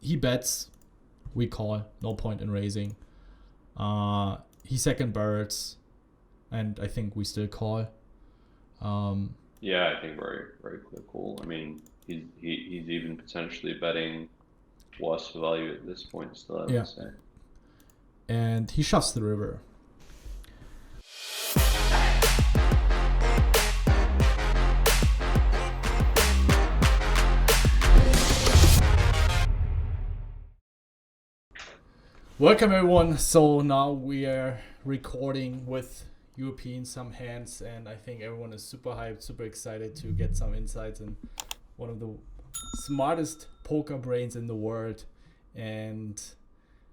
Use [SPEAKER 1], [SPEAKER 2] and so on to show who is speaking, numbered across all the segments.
[SPEAKER 1] he bets, we call, no point in raising. He second barrels, and I think we still call.
[SPEAKER 2] Yeah, I think very, very clear call. I mean, he's even potentially betting WSOP value at this point still, I would say.
[SPEAKER 1] And he shoves the river. Welcome everyone. So now we are recording with European some hands, and I think everyone is super hyped, super excited to get some insights and one of the smartest poker brains in the world. And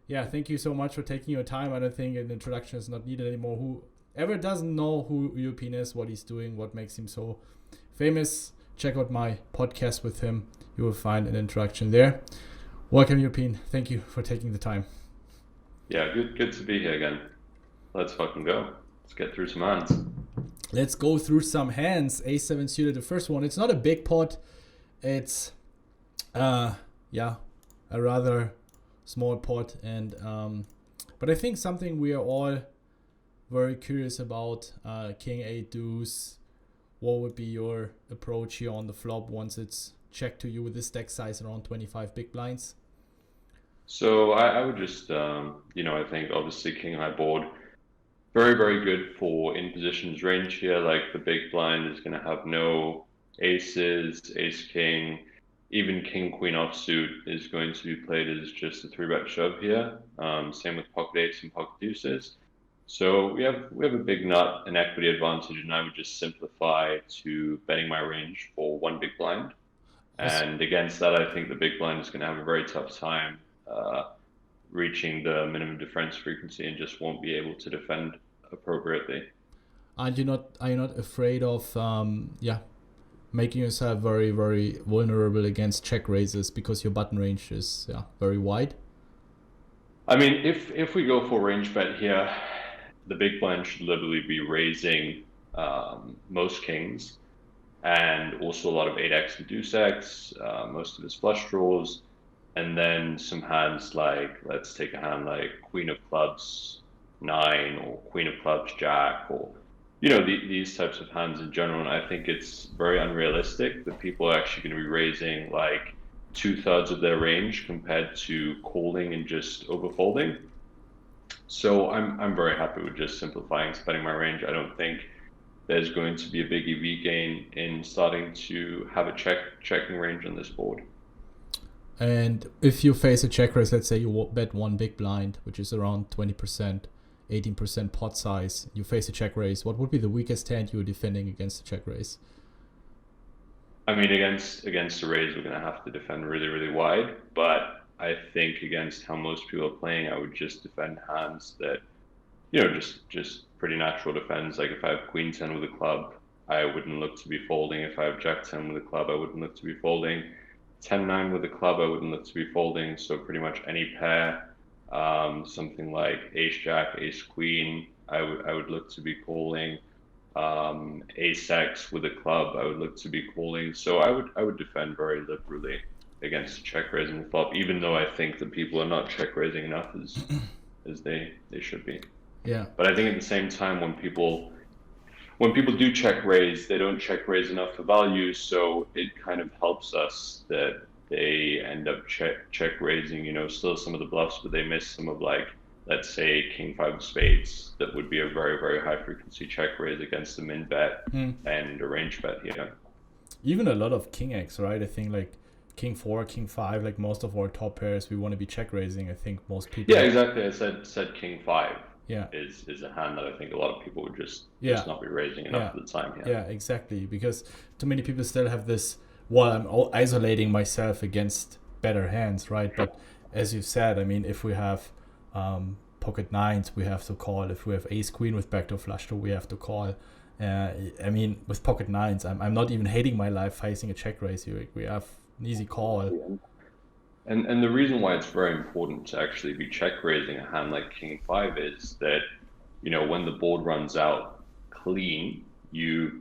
[SPEAKER 1] yeah, thank you so much for taking your time. I don't think an introduction is not needed anymore. Whoever doesn't know who European is, what he's doing, what makes him so famous, check out my podcast with him. You will find an introduction there. Welcome European. Thank you for taking the time.
[SPEAKER 2] Yeah, good to be here again. Let's fucking go. Let's get through some hands.
[SPEAKER 1] Let's go through some hands. A7 suited, the first one. It's not a big pot. It's a rather small pot, and but I think something we are all very curious about. King 8 deuce. What would be your approach here on the flop once it's checked to you with this deck size around 25 big blinds?
[SPEAKER 2] So I would just, I think obviously king high board, very, very good for in positions range here. Like the big blind is going to have no aces, ace king, even king queen offsuit is going to be played as just a 3-bet shove here. Same with pocket eights and pocket deuces. So we have a big nut and equity advantage, and I would just simplify to betting my range for one big blind. And against that, I think the big blind is going to have a very tough time reaching the minimum defense frequency and just won't be able to defend appropriately.
[SPEAKER 1] Are you not afraid of making yourself very, very vulnerable against check raises because your button range is very wide?
[SPEAKER 2] I mean, if we go for range bet here, the big blind should literally be raising most kings and also a lot of 8x and deuce x, most of his flush draws. And then some hands like, let's take a hand like Queen of Clubs 9 or Queen of Clubs Jack, or these types of hands in general. And I think it's very unrealistic that people are actually going to be raising like 2/3 of their range compared to calling and just overfolding. So I'm very happy with just simplifying, spreading my range. I don't think there's going to be a big EV gain in starting to have a checking range on this board.
[SPEAKER 1] And if you face a check raise, let's say you bet one big blind, which is around 20%, 18% pot size, you face a check raise, what would be the weakest hand you're defending against a check raise?
[SPEAKER 2] I mean, against the raise, we're going to have to defend really, really wide. But I think against how most people are playing, I would just defend hands that, just pretty natural defense. Like if I have Queen 10 with a club, I wouldn't look to be folding. If I have Jack 10 with a club, I wouldn't look to be folding. 10-9 with a club, I wouldn't look to be folding. So pretty much any pair, something like ace-jack, ace-queen, I would look to be calling. Ace-x with a club, I would look to be calling. So I would defend very liberally against check raising the flop, even though I think that people are not check raising enough as they should be.
[SPEAKER 1] Yeah.
[SPEAKER 2] But I think at the same time, when people do check raise, they don't check raise enough for value, so it kind of helps us that they end up check raising, still some of the bluffs, but they miss some of, like, let's say king 5 of spades. That would be a very, very high frequency check raise against a min bet and a range bet here.
[SPEAKER 1] Even a lot of king X, right? I think like king 4, king 5, like most of our top pairs, we want to be check raising. I think most people.
[SPEAKER 2] Yeah, exactly. I said king 5.
[SPEAKER 1] Yeah,
[SPEAKER 2] is a hand that I think a lot of people would just not be raising enough at the time here.
[SPEAKER 1] Yeah, exactly. Because too many people still have this, well, I'm isolating myself against better hands, right? But as you said, I mean, if we have pocket nines, we have to call. If we have ace queen with backdoor flush draw, we have to call. I mean, with pocket nines, I'm not even hating my life facing a check raise here. We have an easy call.
[SPEAKER 2] And the reason why it's very important to actually be check raising a hand like king 5 is that, when the board runs out clean, you're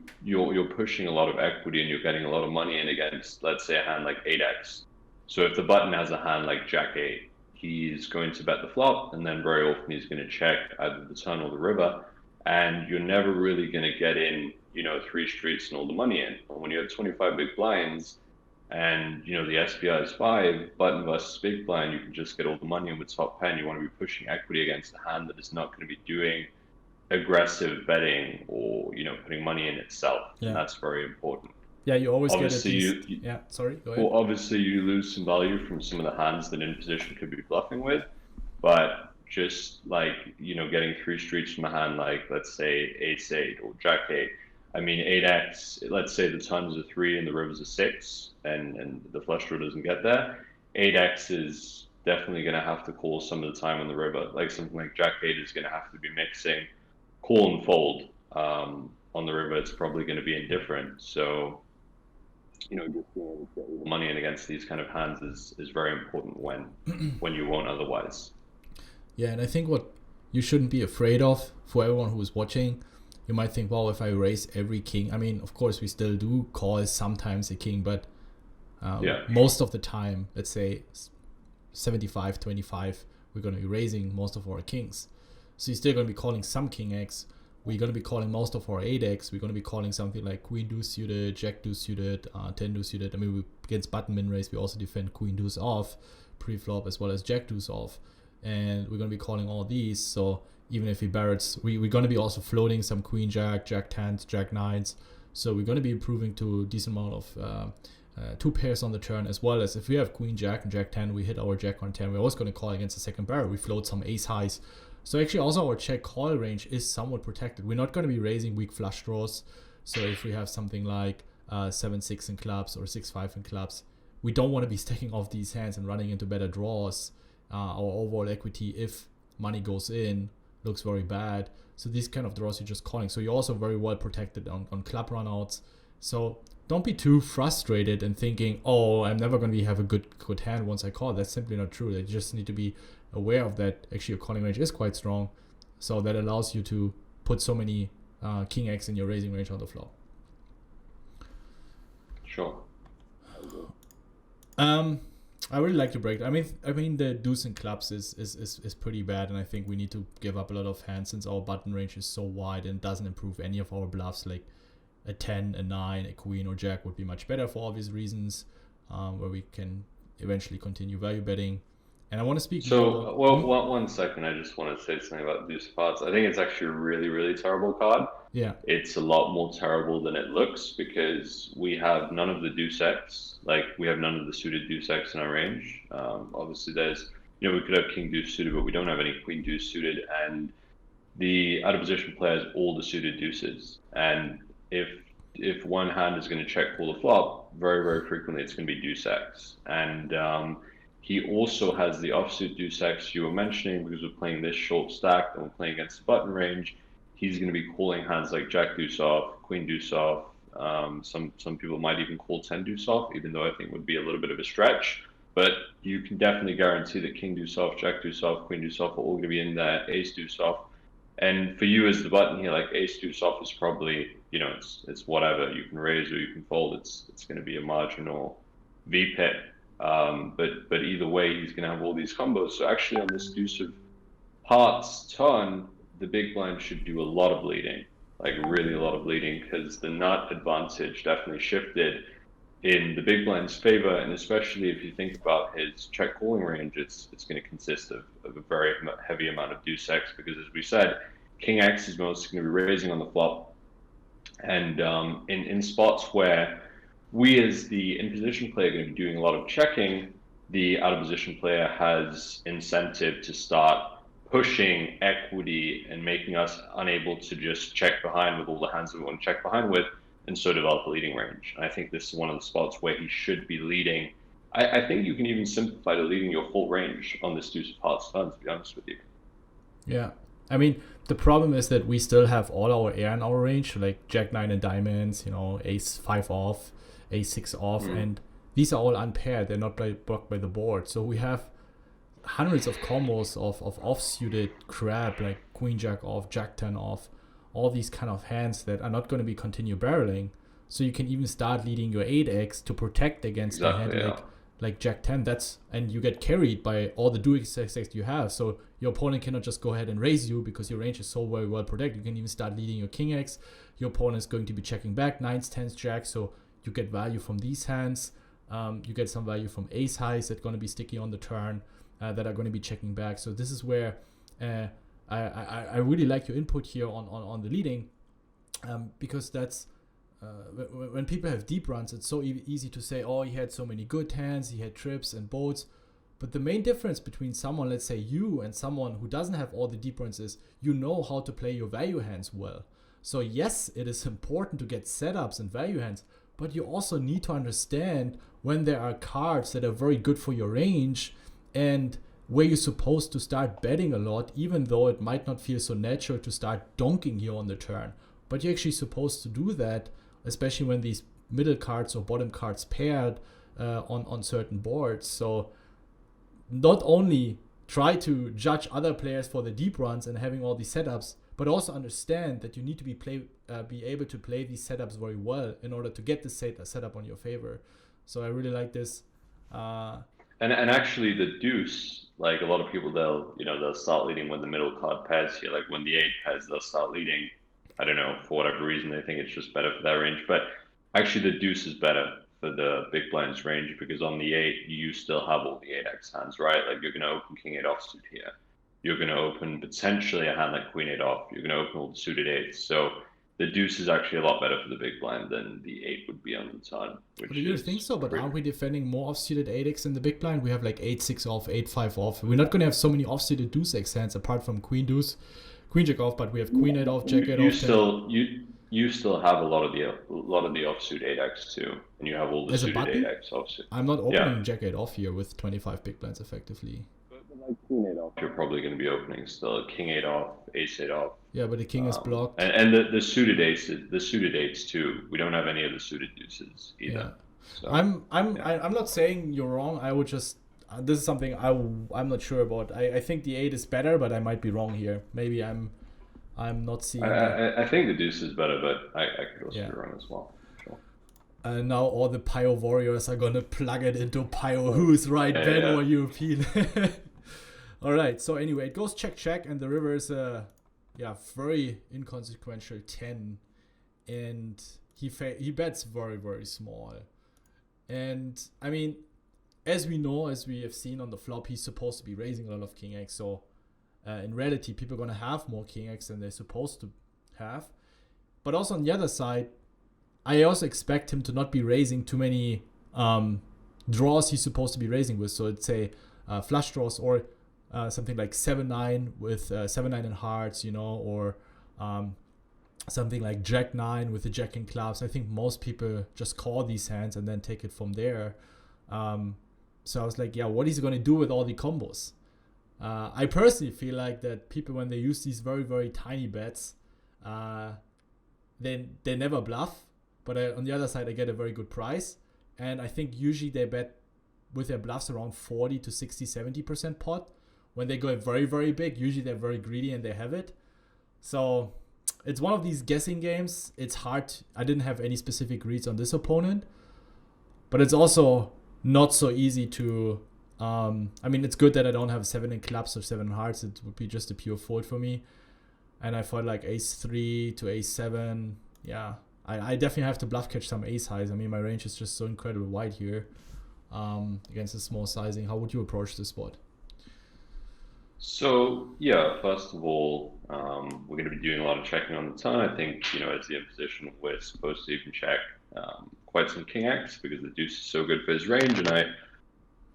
[SPEAKER 2] pushing a lot of equity and you're getting a lot of money in against, let's say, a hand like 8x. So if the button has a hand like Jack 8, he's going to bet the flop, and then very often he's going to check either the turn or the river, and you're never really going to get in, 3 streets and all the money in. But when you have 25 big blinds, and the SPI is 5, button versus big blind, you can just get all the money in with top 10. You want to be pushing equity against a hand that is not going to be doing aggressive betting or putting money in itself.
[SPEAKER 1] Yeah.
[SPEAKER 2] And that's very important.
[SPEAKER 1] Yeah, you always
[SPEAKER 2] obviously
[SPEAKER 1] get yeah, sorry, go ahead.
[SPEAKER 2] Well, obviously you lose some value from some of the hands that in position could be bluffing with, but just like getting 3 streets from a hand like, let's say, ace 8 or jack 8. I mean, 8x, let's say the turn is a 3 and the river's a 6 and the flush draw doesn't get there. 8x is definitely going to have to call some of the time on the river. Like something like jack 8 is going to have to be mixing call and fold. On the river, it's probably going to be indifferent. So, just being able to get money in against these kind of hands is very important when you won't otherwise.
[SPEAKER 1] Yeah, and I think what you shouldn't be afraid of for everyone who is watching, you might think, well, if I raise every king, I mean, of course, we still do call sometimes a king, but most of the time, let's say 75-25, we're going to be raising most of our kings. So you're still going to be calling some king X. We're going to be calling most of our 8x. We're going to be calling something like queen deuce suited, jack deuce suited, 10 deuce suited. I mean, against button min raise, we also defend queen deuce off pre-flop as well as jack deuce off. And we're going to be calling all these. So even if he barrels, we're going to be also floating some queen jack, jack 10s, jack 9s. So we're going to be improving to a decent amount of 2 pairs on the turn, as well as if we have queen jack and jack 10, we hit our jack on 10. We're always going to call against the second barrel. We float some ace highs. So actually also our check call range is somewhat protected. We're not going to be raising weak flush draws. So if we have something like 7-6 in clubs or 6-5 in clubs, we don't want to be stacking off these hands and running into better draws. Our overall equity, if money goes in, looks very bad. So these kind of draws you're just calling. So you're also very well protected on club runouts. So don't be too frustrated and thinking, oh, I'm never going to have a good hand once I call. That's simply not true. You just need to be aware of that. Actually, your calling range is quite strong. So that allows you to put so many king X in your raising range on the flop.
[SPEAKER 2] Sure.
[SPEAKER 1] I really like to break. I mean the deuce in clubs is pretty bad, and I think we need to give up a lot of hands since our button range is so wide and doesn't improve any of our bluffs. Like a 10, a 9, a queen or jack would be much better for obvious reasons, where we can eventually continue value betting. And I want to speak.
[SPEAKER 2] So, one second. I just want to say something about deuce pots. I think it's actually a really, really terrible card.
[SPEAKER 1] Yeah.
[SPEAKER 2] It's a lot more terrible than it looks because we have none of the deuce X. Like, we have none of the suited deuce X in our range. Obviously, there's, we could have king deuce suited, but we don't have any queen deuce suited. And the out of position player has all the suited deuces. And if one hand is going to check call the flop, very, very frequently it's going to be deuce X. And he also has the offsuit deuce X you were mentioning because we're playing this short stack and we're playing against the button range. He's going to be calling hands like jack deuce off, queen deuce off. Some people might even call 10 deuce off, even though I think would be a little bit of a stretch. But you can definitely guarantee that king deuce off, jack deuce off, queen deuce off are all going to be in there, ace deuce off. And for you as the button here, like ace deuce off is probably, it's whatever. You can raise or you can fold. It's going to be a marginal V pit. But either way, he's going to have all these combos. So actually on this deuce of hearts turn, the big blind should do a lot of leading, like really a lot of leading, because the nut advantage definitely shifted in the big blind's favor. And especially if you think about his check calling range, it's going to consist of a very heavy amount of deuce X, because as we said, king X is mostly going to be raising on the flop. And in spots where we as the in position player are going to be doing a lot of checking, the out of position player has incentive to start pushing equity and making us unable to just check behind with all the hands that we want to check behind with, and so develop a leading range. And I think this is one of the spots where he should be leading. I think you can even simplify to leading your full range on this deuce of hearts turn, to be honest with you.
[SPEAKER 1] Yeah. I mean, the problem is that we still have all our air in our range, like jack 9 and diamonds, ace 5 off, ace 6 off, and these are all unpaired. They're not blocked by the board. So we have hundreds of combos of off-suited crap, like queen jack off, jack 10 off, all these kind of hands that are not going to be continue barreling. So you can even start leading your 8x to protect against a hand like like Jack 10, and you get carried by all the deuce stakes you have. So your opponent cannot just go ahead and raise you because your range is so very well protected. You can even start leading your King X. Your opponent is going to be checking back 9s, 10s, Jacks. So you get value from these hands. You get some value from ace highs that are going to be sticky on the turn, that are going to be checking back. So this is where I really like your input here on the leading, because that's when people have deep runs, it's so easy to say, oh, he had so many good hands, he had trips and boats. But the main difference between someone, let's say you, and someone who doesn't have all the deep runs is you know how to play your value hands well. So yes, it is important to get setups and value hands, but you also need to understand when there are cards that are very good for your range and where you're supposed to start betting a lot, even though it might not feel so natural to start donking here on the turn. But you're actually supposed to do that, especially when these middle cards or bottom cards paired on certain boards. So not only try to judge other players for the deep runs and having all these setups, but also understand that you need to be able to play these setups very well in order to get the setup on your favor. So I really like this.
[SPEAKER 2] And actually the deuce, like a lot of people, they'll start leading when the middle card pairs here. Like when the 8 pairs, they'll start leading. I don't know, for whatever reason, they think it's just better for their range. But actually the deuce is better for the big blind's range, because on the 8, you still have all the 8x hands, right? Like you're going to open king 8 offsuit here. You're going to open potentially a hand like queen 8 off. You're going to open all the suited 8s. So the deuce is actually a lot better for the big blind than the 8 would be on the turn.
[SPEAKER 1] Do you think so? But aren't we defending more offsuited 8x in the big blind? We have like 8-6 off, 8-5 off. We're not going to have so many offsuited deuce x hands apart from queen deuce, queen jack off, but we have queen 8 off, jack 8 off.
[SPEAKER 2] You still have a lot of the offsuit 8x too, and you have all the suited 8x offsuit.
[SPEAKER 1] I'm not opening jack 8 off here with 25 big blinds effectively.
[SPEAKER 2] Like king 8 off, you're probably going to be opening still king 8 off, ace 8 off.
[SPEAKER 1] Yeah, but the king is blocked.
[SPEAKER 2] And the suited aces, the suited 8s too. We don't have any of the suited deuces either. Yeah. So,
[SPEAKER 1] I'm not saying you're wrong. I would just this is something I'm not sure about. I think the 8 is better, but I might be wrong here. Maybe I'm not seeing.
[SPEAKER 2] I think the deuce is better, but I could also be wrong as well. Sure.
[SPEAKER 1] Now all the Pio warriors are gonna plug it into Pio who's right bet or European. All right. So anyway, it goes check, and the river is very inconsequential 10, and he bets very, very small. And I mean, as we know, as we have seen on the flop, he's supposed to be raising a lot of king x. So in reality, people are gonna have more king x than they're supposed to have. But also on the other side, I also expect him to not be raising too many draws he's supposed to be raising with. So it's a flush draws or something like 7-9 with 7-9 in hearts, or something like Jack 9 with the Jack in clubs. I think most people just call these hands and then take it from there. So I was like, what is he going to do with all the combos? I personally feel like that people, when they use these very, very tiny bets, they never bluff. But on the other side, I get a very good price. And I think usually they bet with their bluffs around 40 to 60, 70% pot. When they go very, very big, usually they're very greedy and they have it. So it's one of these guessing games. It's hard. I didn't have any specific reads on this opponent. But it's also not so easy to... it's good that I don't have 7 in clubs or 7 in hearts. It would be just a pure fold for me. And I thought like ace 3 to ace 7. Yeah, I definitely have to bluff catch some ace highs. I mean, my range is just so incredibly wide here against a small sizing. How would you approach this spot?
[SPEAKER 2] So, first of all, we're going to be doing a lot of checking on the turn. I think, as the imposition, we're supposed to even check quite some king x because the deuce is so good for his range. And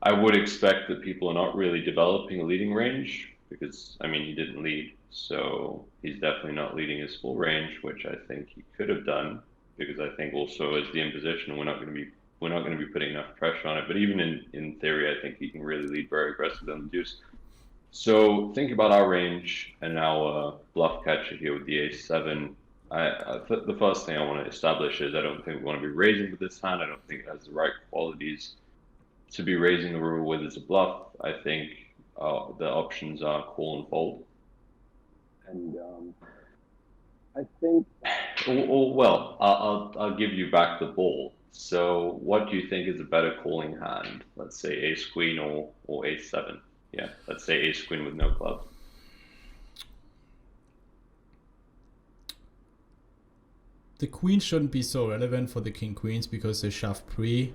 [SPEAKER 2] I would expect that people are not really developing a leading range because, he didn't lead. So he's definitely not leading his full range, which I think he could have done because I think also as the imposition, we're not going to be putting enough pressure on it. But even in theory, I think he can really lead very aggressively on the deuce. So think about our range and our bluff catcher here with the ace 7. The first thing I want to establish is I don't think we want to be raising with this hand. I don't think it has the right qualities to be raising the river with as a bluff. I think the options are call and fold. And I think, I'll give you back the ball So what do you think is a better calling hand? Let's say ace queen or ace seven. Yeah, let's say ace queen with no clubs.
[SPEAKER 1] The queen shouldn't be so relevant for the king queens because they shove pre.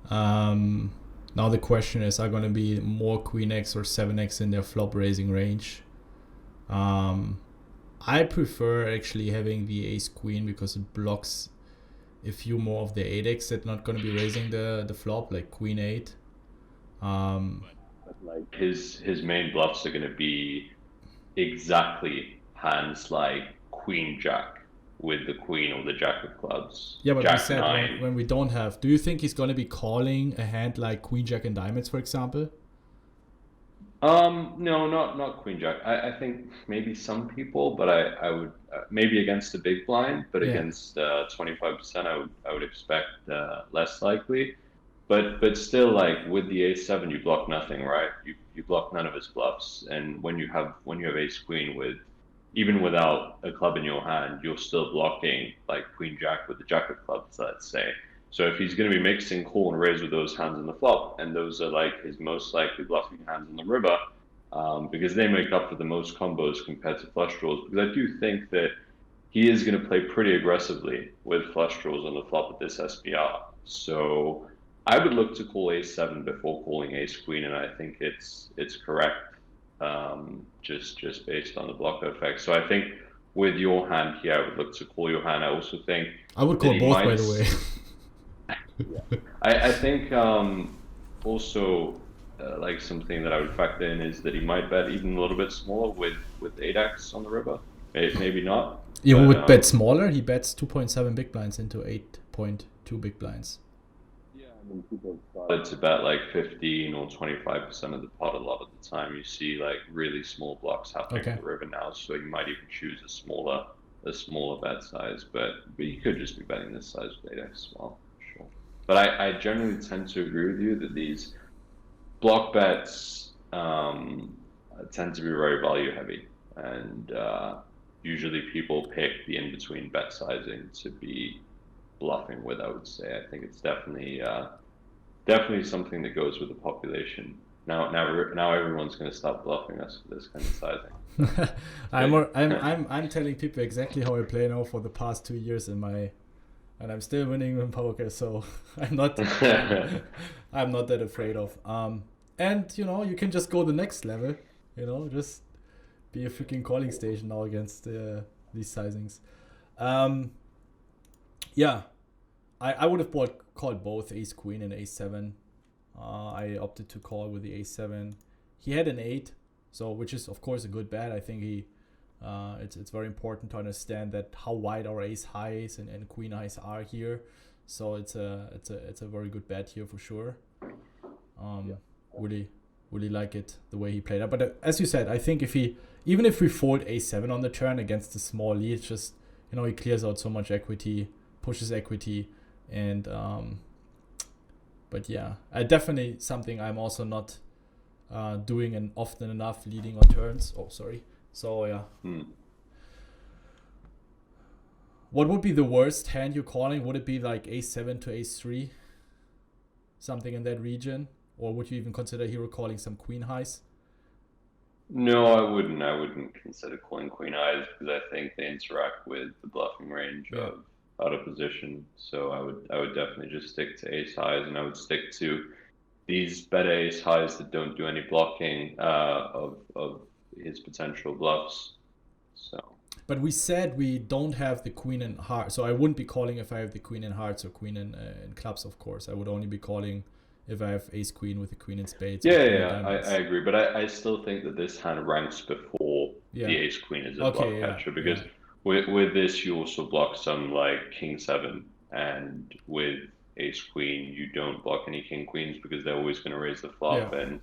[SPEAKER 1] Now the question is, are going to be more queen x or 7x in their flop raising range? I prefer actually having the ace queen because it blocks a few more of the 8x that not going to be raising the flop, like queen 8.
[SPEAKER 2] Like his main bluffs are going to be exactly hands like queen jack with the queen or the jack of clubs.
[SPEAKER 1] Yeah, but
[SPEAKER 2] jack
[SPEAKER 1] we said
[SPEAKER 2] nine.
[SPEAKER 1] when we don't have. Do you think he's going to be calling a hand like queen jack and diamonds, for example?
[SPEAKER 2] No, not queen jack. I think maybe some people, but I would maybe against the big blind, but
[SPEAKER 1] Yeah.
[SPEAKER 2] against 25%, I would expect less likely. But still, like with the ace seven, you block nothing, right? You block none of his bluffs, and when you have ace queen with even without a club in your hand, you're still blocking like queen jack with the jack of clubs, let's say. So if he's going to be mixing call and raise with those hands on the flop, and those are like his most likely bluffing hands on the river, because they make up for the most combos compared to flush draws. Because I do think that he is going to play pretty aggressively with flush draws on the flop at this SPR. So I would look to call ace seven before calling ace queen, and I think it's correct, just based on the blocker effect. So I think with your hand here, I would look to call your hand. I also think
[SPEAKER 1] I would call both, by the way.
[SPEAKER 2] I think also like something that I would factor in is that he might bet even a little bit smaller with 8x on the river. Maybe not.
[SPEAKER 1] He would bet smaller. He bets 2.7 big blinds into 8.2 big blinds.
[SPEAKER 2] Yeah, I mean, people started to bet like 15 or 25% of the pot a lot of the time. You see like really small blocks happening on the river now, so you might even choose a smaller bet size. But you could just be betting this size with 8x as well. But I generally tend to agree with you that these block bets tend to be very value heavy, and usually people pick the in-between bet sizing to be bluffing with, I would say. I think it's definitely something that goes with the population. Now everyone's going to stop bluffing us for this kind of sizing.
[SPEAKER 1] I'm telling people exactly how I play now for the past 2 years and I'm still winning in poker, so I'm not that afraid of. And you can just go the next level, just be a freaking calling station now against these sizings. Yeah, I would have called both ace queen and ace seven. I opted to call with the ace seven. He had an 8, so which is of course a good bet. I think it's very important to understand that how wide our ace highs and queen highs are here. So it's a very good bet here for sure. Really like it the way he played it. But as you said, I think even if we fold a7 on the turn against the small lead, it's just he clears out so much equity, pushes equity, and but yeah, definitely something I'm also not doing and often enough, leading on turns. Oh, sorry. So yeah. What would be the worst hand you're calling? Would it be like a7 to a3? Something in that region? Or would you even consider hero calling some queen highs?
[SPEAKER 2] No, I wouldn't. I wouldn't consider calling queen highs because I think they interact with the bluffing range of out of position. So I would definitely just stick to ace highs, and I would stick to these better ace highs that don't do any blocking of his potential bluffs. So.
[SPEAKER 1] But we said we don't have the queen in hearts, so I wouldn't be calling if I have the queen in hearts or queen in clubs. Of course, I would only be calling if I have ace queen with the queen in spades.
[SPEAKER 2] Yeah, I agree, but I still think that this hand ranks before the ace queen as a block catcher because with this you also block some like king 7, and with ace queen you don't block any king queens because they're always going to raise the flop and.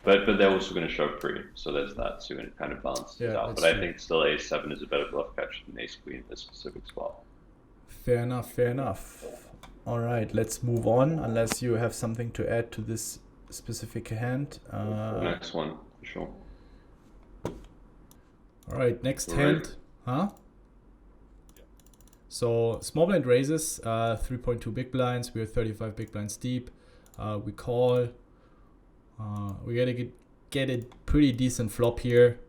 [SPEAKER 2] But they're also going to shove free, so there's that too, and it kind of balances it out. But I think still a7 is a better bluff catcher than ace queen in this specific spot.
[SPEAKER 1] Fair enough. All right, let's move on, unless you have something to add to this specific hand.
[SPEAKER 2] Next one, for sure.
[SPEAKER 1] All right, next hand. Huh? So small blind raises, 3.2 big blinds. We are 35 big blinds deep. We call. We gotta get a pretty decent flop here.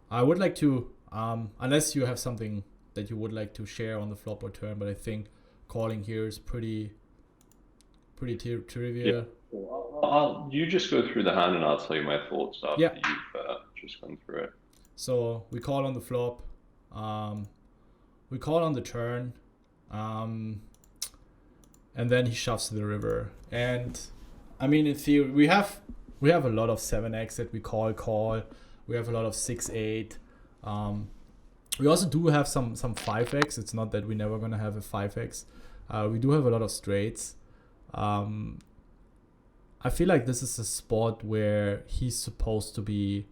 [SPEAKER 1] I would like to, unless you have something that you would like to share on the flop or turn, but I think calling here is pretty trivial.
[SPEAKER 2] Yeah. You just go through the hand and I'll tell you my thoughts after you've just gone through it.
[SPEAKER 1] So we call on the flop. We call on the turn. And then he shoves to the river. And I mean, in theory, we have a lot of 7x that we call. We have a lot of 6-8. We also do have some 5x. It's not that we're never gonna have a 5x. We do have a lot of straights. I feel like this is a spot where he's supposed to be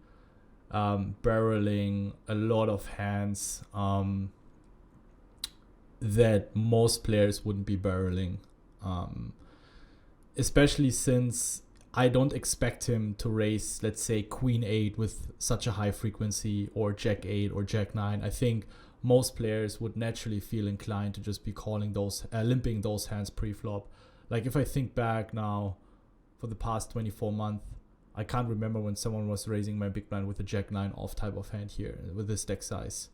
[SPEAKER 1] barreling a lot of hands that most players wouldn't be barreling, especially since I don't expect him to raise, let's say, Queen 8 with such a high frequency, or Jack 8 or Jack 9. I think most players would naturally feel inclined to just be calling those, limping those hands pre-flop. Like if I think back now, for the past 24 months, I can't remember when someone was raising my big blind with a Jack 9 off type of hand here with this deck size,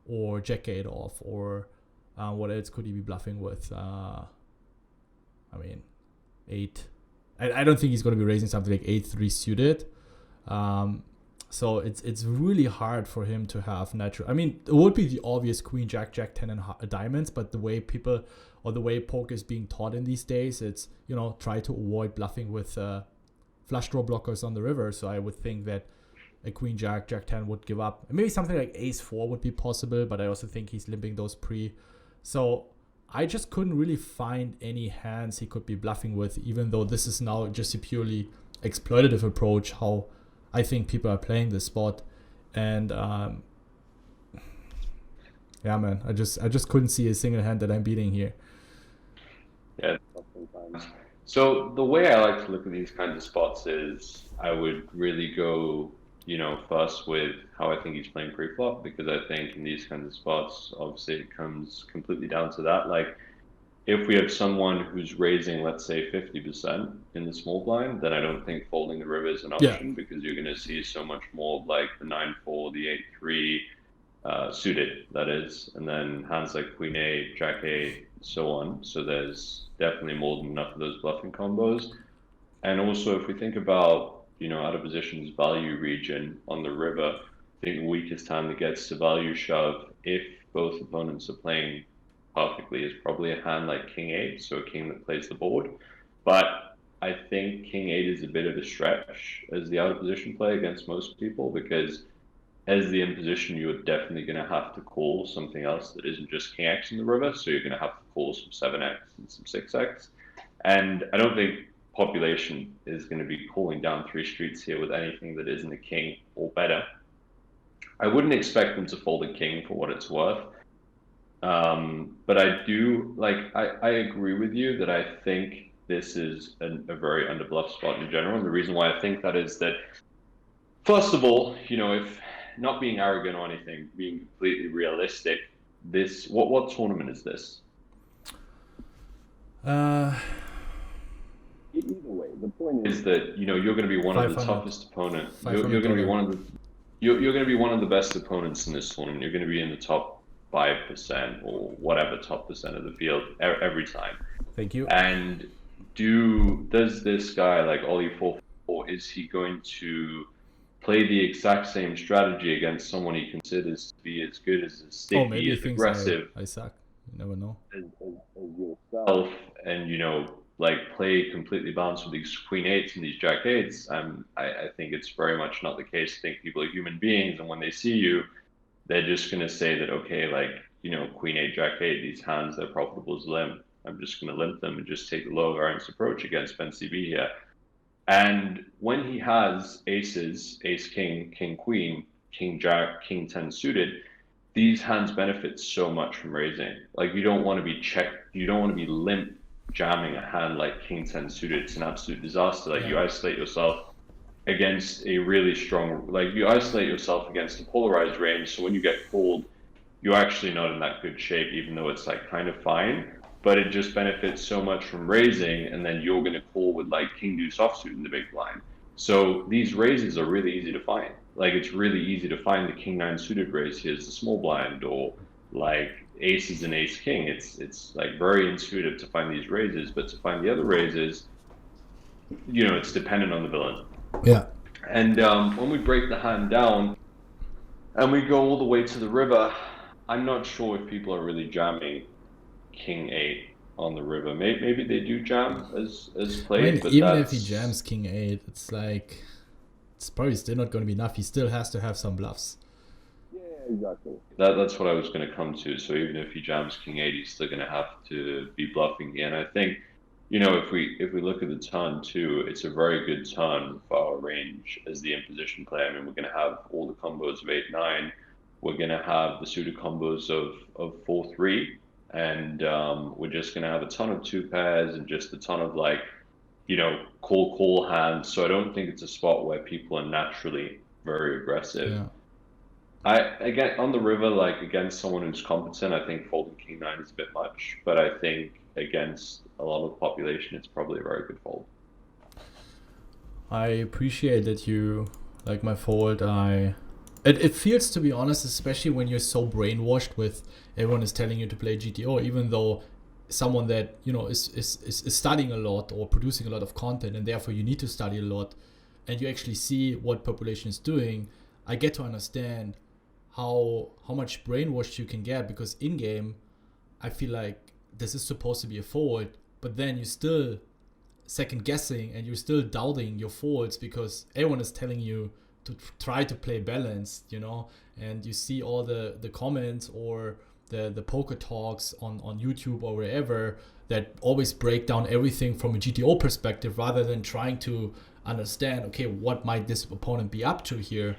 [SPEAKER 1] or Jack 8 off, or what else could he be bluffing with? I mean, 8. I don't think he's going to be raising something like 8-3 suited. So it's really hard for him to have natural. I mean, it would be the obvious Queen, Jack, Jack 10 and diamonds, but the way people, or the way poker is being taught in these days, it's, you know, try to avoid bluffing with flush draw blockers on the river. So I would think that a Queen, Jack, Jack 10 would give up. Maybe something like Ace 4 would be possible, but I also think he's limping those pre. So I just couldn't really find any hands he could be bluffing with, even though this is now just a purely exploitative approach, how I think people are playing this spot. And yeah, man, I just couldn't see a single hand that I'm beating here.
[SPEAKER 2] Yeah, sometimes. So the way I like to look at these kinds of spots is I would really go, you know, first with how I think he's playing pre-flop, because I think in these kinds of spots, obviously it comes completely down to that. Like if we have someone who's raising, let's say 50% in the small blind, then I don't think folding the river is an option, because you're going to see so much more like the 9-4, the 8-3 suited, that is, and then hands like Queen 8, Jack 8, so on. So there's definitely more than enough of those bluffing combos. And also if we think about, you know, out of position's value region on the river, I think the weakest hand that gets to value shove, if both opponents are playing perfectly, is probably a hand like King 8, so a king that plays the board. But I think King 8 is a bit of a stretch as the out of position play against most people, because as the in position, you're definitely going to have to call something else that isn't just King X in the river. So you're going to have to call some 7X and some 6X. And I don't think population is going to be calling down 3 streets here with anything that isn't a king or better. I wouldn't expect them to fold a king for what it's worth. But I do, like, I agree with you that I think this is a very underbluff spot in general. And the reason why I think that is that, first of all, you know, if not being arrogant or anything, being completely realistic, this, what tournament is this? Either way, the point is that, you know, you're going to be one of the toughest opponents. You're going to be one of the you're going to be one of the best opponents in this tournament. You're going to be in the top 5% or whatever top percent of the field every time.
[SPEAKER 1] Thank you.
[SPEAKER 2] And does this guy like Ollie 4-4, is he going to play the exact same strategy against someone he considers to be as good, as sticky, as aggressive?
[SPEAKER 1] I suck. You never know.
[SPEAKER 2] As yourself, and, you know, like play completely balanced with these Queen 8s and these Jack 8s. I think it's very much not the case. I think people are human beings, and when they see you, they're just going to say that, okay, like, you know, Queen 8, Jack 8, these hands, they're profitable as limp. I'm just going to limp them and just take the low variance approach against Bencb here. And when he has aces, ace king, king queen, king jack, king 10 suited, these hands benefit so much from raising. Like, you don't want to be you don't want to be limp jamming a hand like king 10 suited. It's an absolute disaster. Like, you isolate yourself against a really strong, like, you isolate yourself against a polarized range. So when you get called, you're actually not in that good shape, even though it's like kind of fine. But it just benefits so much from raising, and then you're going to call with like king deuce offsuit in the big blind. So these raises are really easy to find. Like it's really easy to find the king nine suited raise here's the small blind, or like aces and ace king. It's like very intuitive to find these raises, but to find the other raises, you know, it's dependent on the villain.
[SPEAKER 1] Yeah.
[SPEAKER 2] And when we break the hand down and we go all the way to the river, I'm not sure if people are really jamming king 8 on the river. Maybe they do jam as played.
[SPEAKER 1] I mean,
[SPEAKER 2] but
[SPEAKER 1] even if he jams king 8, it's like, it's probably still not going to be enough. He still has to have some bluffs.
[SPEAKER 2] Yeah, exactly. That's what I was going to come to. So even if he jams king 8, he's still going to have to be bluffing again. I think, you know, if we look at the turn too, it's a very good turn for our range as the imposition play. I mean, we're going to have all the combos of 8-9. We're going to have the suited combos of 4-3. And we're just going to have a ton of 2 pairs and just a ton of like, you know, call hands. So I don't think it's a spot where people are naturally very aggressive.
[SPEAKER 1] Yeah.
[SPEAKER 2] Again, on the river, like against someone who's competent, I think folding king 9 is a bit much. But I think against a lot of the population, it's probably a very good fold.
[SPEAKER 1] I appreciate that you like my fold. It feels, to be honest, especially when you're so brainwashed with everyone is telling you to play GTO, even though someone that, you know, is studying a lot or producing a lot of content, and therefore you need to study a lot, and you actually see what population is doing, I get to understand how much brainwashed you can get, because in game, I feel like this is supposed to be a fold, but then you still second guessing and you're still doubting your folds because everyone is telling you to try to play balanced, you know, and you see all the comments or the poker talks on YouTube or wherever that always break down everything from a GTO perspective rather than trying to understand, okay, what might this opponent be up to here,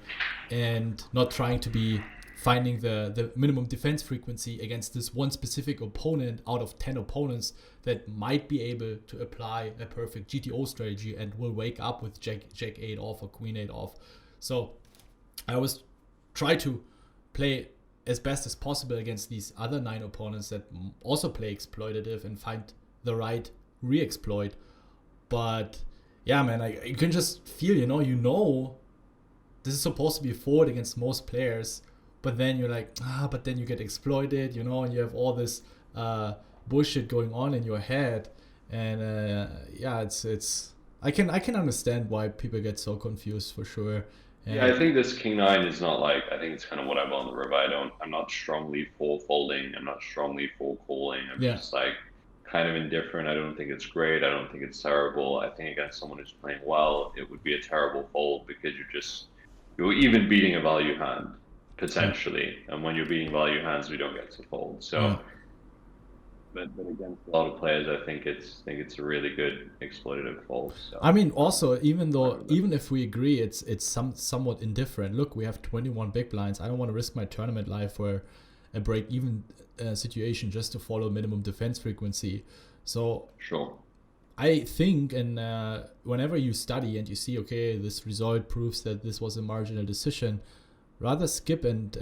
[SPEAKER 1] and not trying to be finding the minimum defense frequency against this one specific opponent out of 10 opponents that might be able to apply a perfect GTO strategy and will wake up with Jack 8 off or Queen 8 off. So I always try to play as best as possible against these other 9 opponents that also play exploitative and find the right re-exploit. But yeah, man, you can just feel, you know, this is supposed to be a forward against most players, but then you're like, but then you get exploited, you know, and you have all this bullshit going on in your head. And yeah, it's I can understand why people get so confused for sure. And
[SPEAKER 2] yeah, I think this king 9 is not like, I think it's kind of what I want on the river. I'm not strongly for folding. I'm not strongly for calling. I'm just like kind of indifferent. I don't think it's great. I don't think it's terrible. I think against someone who's playing well, it would be a terrible fold because you're even beating a value hand potentially. And when you're beating value hands, we don't get to fold. So, but against a lot of players, I think it's a really good exploitative fold. So.
[SPEAKER 1] I mean, also, even if we agree, it's somewhat indifferent. Look, we have 21 big blinds. I don't want to risk my tournament life for a break-even situation just to follow minimum defense frequency. So
[SPEAKER 2] sure,
[SPEAKER 1] I think, and whenever you study and you see, okay, this result proves that this was a marginal decision, rather skip and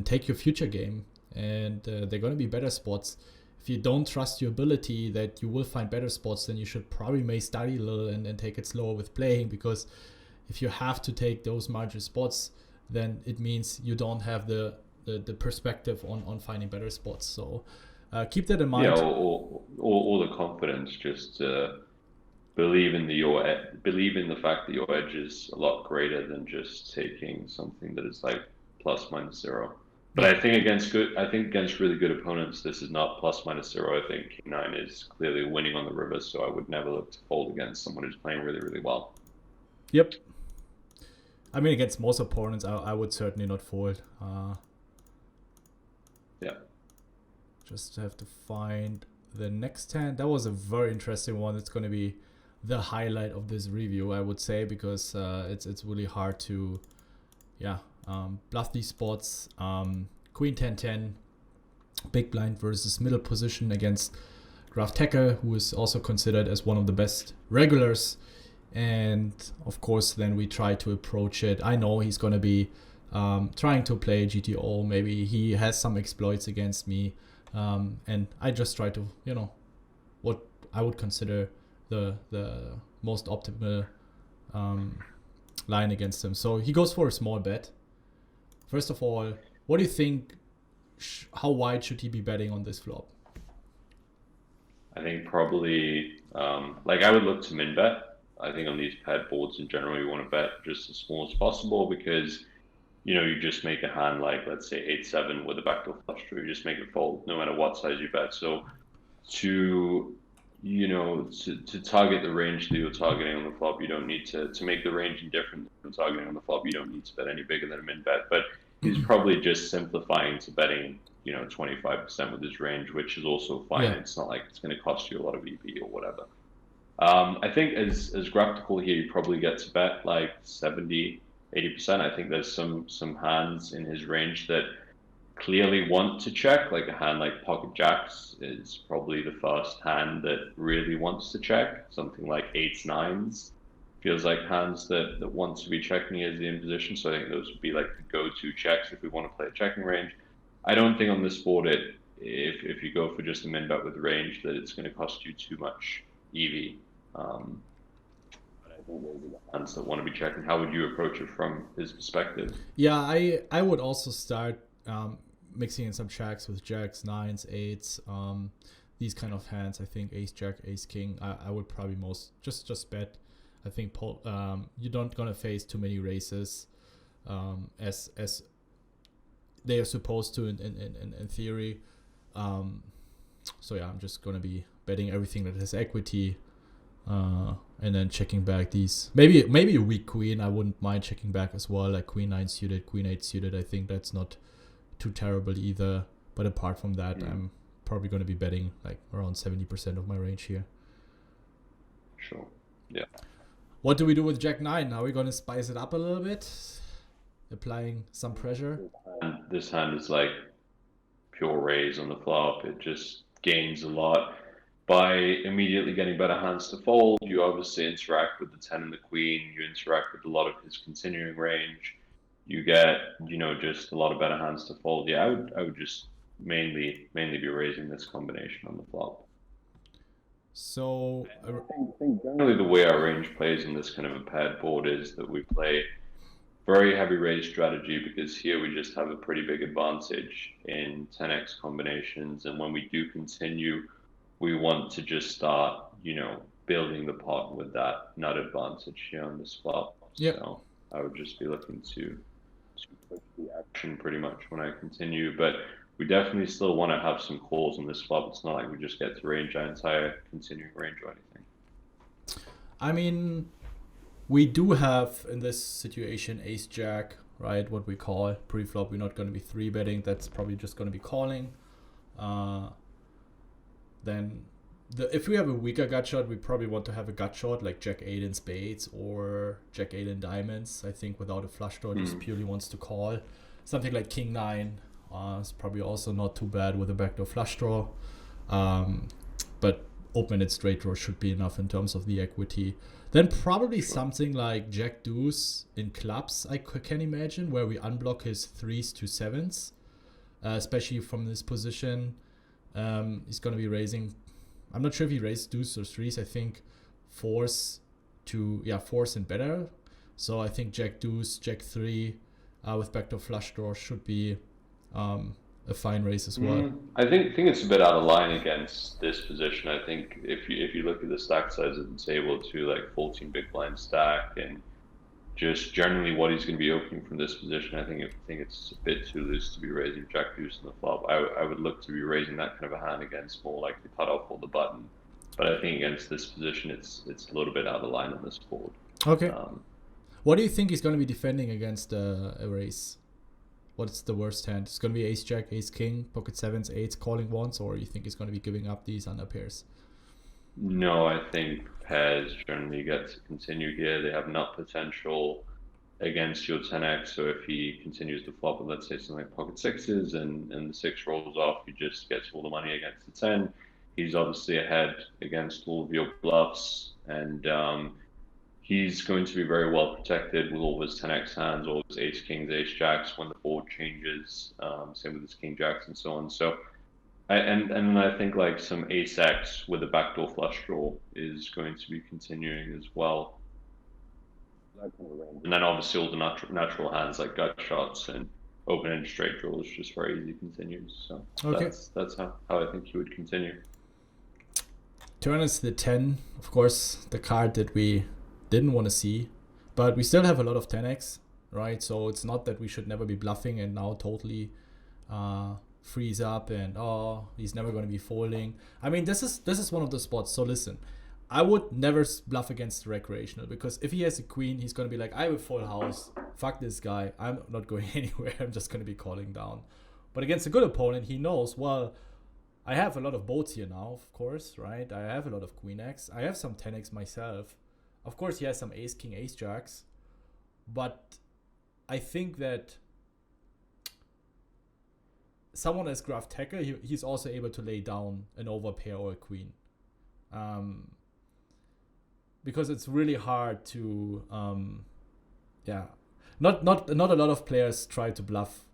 [SPEAKER 1] take your future game. And they're going to be better spots. If you don't trust your ability that you will find better spots, then you should probably may study a little and take it slower with playing, because if you have to take those marginal spots, then it means you don't have the perspective on finding better spots. So keep that in mind.
[SPEAKER 2] Yeah, or the confidence, just believe in the fact that your edge is a lot greater than just taking something that is like plus minus 0. But I think against really good opponents, this is not plus minus 0. I think king 9 is clearly winning on the river, so I would never look to fold against someone who's playing really, really well.
[SPEAKER 1] Yep. I mean, against most opponents, I would certainly not fold.
[SPEAKER 2] Yeah.
[SPEAKER 1] Just have to find the next hand. That was a very interesting one. It's going to be the highlight of this review, I would say, because it's really hard to, bluff these spots. Queen 10-10, big blind versus middle position against Graf Tekke, who is also considered as one of the best regulars. And of course, then we try to approach it. I know he's going to be trying to play GTO. Maybe he has some exploits against me, and I just try to, what I would consider the most optimal line against him. So he goes for a small bet. First of all, what do you think? How wide should he be betting on this flop?
[SPEAKER 2] I think probably, I would look to min bet. I think on these paired boards in general, you want to bet just as small as possible because, you just make a hand like, let's say 8-7 with a backdoor flush draw, you just make it fold no matter what size you bet. So to target the range that you're targeting on the flop, you don't need to make the range indifferent from targeting on the flop. You don't need to bet any bigger than a min bet, but he's probably just simplifying to betting, 25% with his range, which is also fine. Yeah. It's not like it's going to cost you a lot of EV or whatever. I think as Graptical here, you probably get to bet like 70, 80%. I think there's some hands in his range that clearly want to check, like a hand like pocket jacks is probably the first hand that really wants to check. Something like 8s, 9s feels like hands that want to be checking as the imposition. So I think those would be like the go-to checks if we want to play a checking range. I don't think on this board if you go for just a min bet with range that it's going to cost you too much EV. But I think those are the hands that want to be checking. How would you approach it from his perspective?
[SPEAKER 1] Yeah, I would also start mixing in some checks with jacks, 9s, 8s, these kind of hands. I think ace jack, ace king. I would probably just bet. I think you're not gonna face too many races as they are supposed to in theory. So yeah, I'm just gonna be betting everything that has equity, and then checking back these. Maybe a weak queen. I wouldn't mind checking back as well, like queen 9 suited, queen 8 suited. I think that's not too terrible either. But apart from that, I'm probably going to be betting like around 70% of my range here.
[SPEAKER 2] Sure. Yeah.
[SPEAKER 1] What do we do with Jack 9? Are we going to spice it up a little bit? Applying some pressure?
[SPEAKER 2] This hand is like pure raise on the flop. It just gains a lot. By immediately getting better hands to fold, you obviously interact with the 10 and the queen. You interact with a lot of his continuing range. You get, just a lot of better hands to fold. Yeah, I would just mainly be raising this combination on the flop.
[SPEAKER 1] So
[SPEAKER 2] I think generally the way our range plays in this kind of a paired board is that we play very heavy raise strategy because here we just have a pretty big advantage in 10x combinations, and when we do continue, we want to just start, building the pot with that nut advantage here on this flop.
[SPEAKER 1] Yep.
[SPEAKER 2] So I would just be looking to push the action pretty much when I continue, but we definitely still want to have some calls on this flop. It's not like we just get to range our entire continuing range or anything.
[SPEAKER 1] I mean, we do have in this situation ace jack, right? What we call pre-flop. We're not going to be 3-betting. That's probably just going to be calling. Then if we have a weaker gut shot, we probably want to have a gut shot like jack 8 in spades or jack 8 in diamonds. I think without a flush draw, just purely wants to call. Something like king 9 is probably also not too bad with a backdoor flush draw. But open-ended straight draw should be enough in terms of the equity. Then probably something like jack deuce in clubs, I can imagine, where we unblock his 3s to 7s, especially from this position. He's going to be raising, I'm not sure if he raised deuce or 3s. I think 4s and better. So I think jack deuce, jack 3 with backdoor flush draw should be a fine raise as well.
[SPEAKER 2] I think it's a bit out of line against this position. I think if you look at the stack size of the table to like 14 big blind stack and just generally what he's going to be opening from this position, I think it's a bit too loose to be raising jack deuce in the flop. I would look to be raising that kind of a hand against more like the cutoff or the button. But I think against this position, it's a little bit out of line on this board.
[SPEAKER 1] Okay. What do you think he's going to be defending against a raise? What's the worst hand? It's going to be ace jack, ace king, pocket 7s, 8s, calling once, or you think he's going to be giving up these under pairs?
[SPEAKER 2] No, I think pairs generally get to continue here. They have nut potential against your 10x. So if he continues to flop with, let's say, something like pocket 6s and the 6 rolls off, he just gets all the money against the 10. He's obviously ahead against all of your bluffs. And he's going to be very well protected with all his 10x hands, all his ace kings, ace jacks when the board changes. Same with his king jacks and so on. So, and then I think like some ace x with a backdoor flush draw is going to be continuing as well. And then obviously all the natural hands like gut shots and open-ended straight draws just very easy continues. So
[SPEAKER 1] Okay.
[SPEAKER 2] that's how I think he would continue.
[SPEAKER 1] Turn is the 10, of course, the card that we didn't want to see, but we still have a lot of 10x, right? So it's not that we should never be bluffing and now totally freeze up and he's never going to be folding. I mean, this is one of the spots. So listen, I would never bluff against the recreational, because if he has a queen, he's going to be like, I have a full house, fuck this guy, I'm not going anywhere, I'm just going to be calling down. But against a good opponent, he knows, well, I have a lot of boats here now, of course, right? I have a lot of queen x, I have some 10x myself. Of course, he has some ace king, ace jacks, but I think that someone as Graf Tackle, he's also able to lay down an overpair or a queen. Because it's really hard to, not a lot of players try to bluff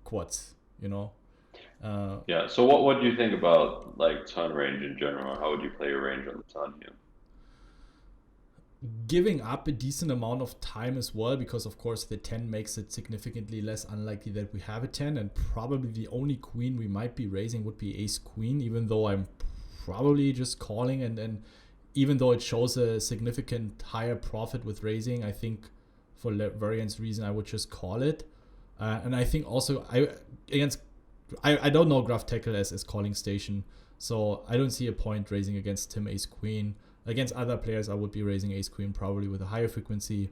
[SPEAKER 1] quads, you know.
[SPEAKER 2] So what do you think about like turn range in general? How would you play your range on the turn here?
[SPEAKER 1] Giving up a decent amount of time as well, because of course the 10 makes it significantly less unlikely that we have a 10, and probably the only queen we might be raising would be ace queen, even though I'm probably just calling, and even though it shows a significant higher profit with raising, I think for variance reason I would just call it. And I think also I don't know Graf Tackle as calling station, so I don't see a point raising against Tim ace queen. Against other players, I would be raising ace queen probably with a higher frequency.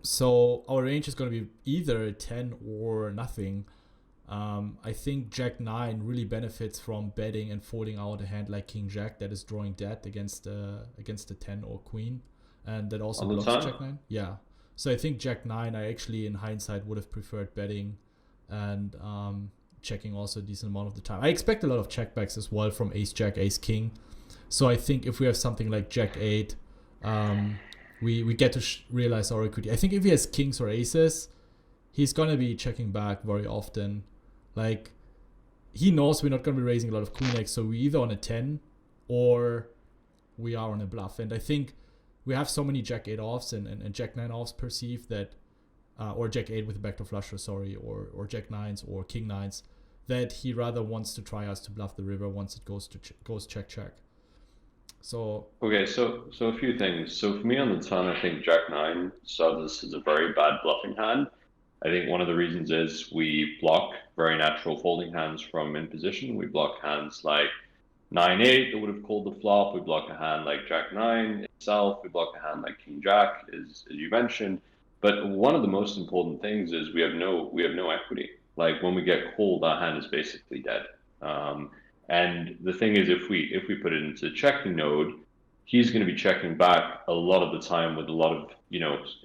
[SPEAKER 1] So our range is going to be either a 10 or nothing. I think Jack 9 really benefits from betting and folding out a hand like King Jack that is drawing dead against a 10 or queen, and that also blocks Jack 9. Yeah. So I think Jack 9, I actually in hindsight would have preferred betting and checking also a decent amount of the time. I expect a lot of checkbacks as well from ace Jack, ace King. So I think if we have something like Jack 8, we get to realize our equity. I think if he has kings or aces, he's going to be checking back very often. Like, he knows we're not going to be raising a lot of queen x, so we're either on a 10 or we are on a bluff. And I think we have so many Jack 8 offs and Jack 9 offs perceived that, or Jack 8 with a backdoor flusher, sorry, or Jack 9s or King 9s, that he rather wants to try us to bluff the river once it goes check check. So
[SPEAKER 2] okay, so a few things. So for me on the turn, I think Jack 9 saw this as a very bad bluffing hand. I think one of the reasons is we block very natural folding hands from in position. We block hands like 9-8 that would have called the flop. We block a hand like Jack 9 itself. We block a hand like King Jack, as you mentioned. But one of the most important things is we have no equity. Like when we get called, our hand is basically dead. And the thing is, if we put it into checking node, he's going to be checking back a lot of the time with a lot of,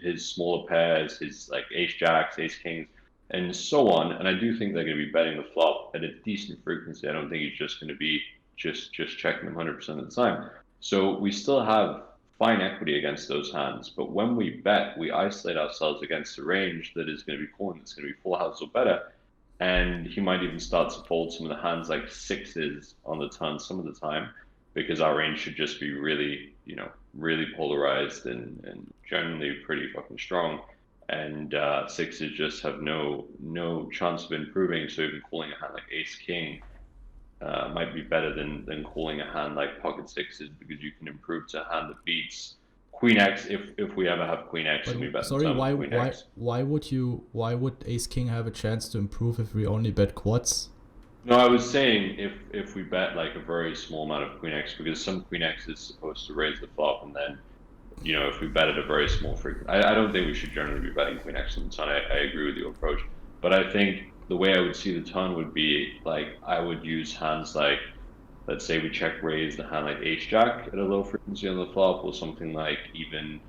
[SPEAKER 2] his smaller pairs, his like ace jacks, ace kings, and so on. And I do think they're going to be betting the flop at a decent frequency. I don't think he's just going to be just checking them 100% of the time. So we still have fine equity against those hands. But when we bet, we isolate ourselves against a range that is going to be calling, that's going to be full house or better. And he might even start to fold some of the hands like sixes on the turn some of the time, because our range should just be really, really polarized and generally pretty fucking strong. And sixes just have no chance of improving. So even calling a hand like ace king might be better than calling a hand like pocket sixes, because you can improve to a hand that beats Queen X if we ever have Queen X and we bet.
[SPEAKER 1] Sorry, why would ace king have a chance to improve if we only bet quads?
[SPEAKER 2] No, I was saying if we bet like a very small amount of Queen X, because some Queen X is supposed to raise the flop, and then if we bet at a very small frequency, I don't think we should generally be betting Queen X on the turn. I agree with your approach, but I think the way I would see the turn would be like I would use hands like, let's say we check raise the hand like ace jack at a low frequency on the flop, or something like even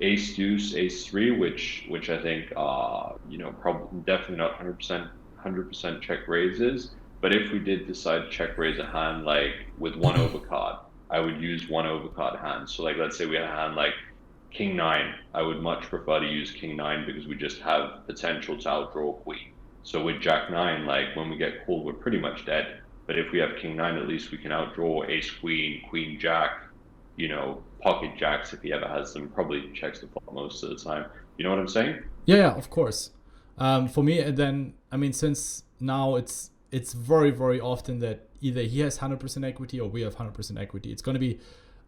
[SPEAKER 2] ace deuce, ace 3, which I think probably definitely not 100% check raises. But if we did decide to check raise a hand like with one overcard, I would use one overcard hand. So like, let's say we had a hand like King 9. I would much prefer to use King 9 because we just have potential to outdraw Queen. So with Jack 9, like when we get called, we're pretty much dead. But if we have King 9, at least we can outdraw Ace Queen, Queen Jack, you know, pocket jacks if he ever has them. Probably checks the flop most of the time. You know what I'm saying?
[SPEAKER 1] Yeah, of course. For me, then, I mean, since now it's very, very often that either he has 100% equity or we have 100% equity. It's going to be,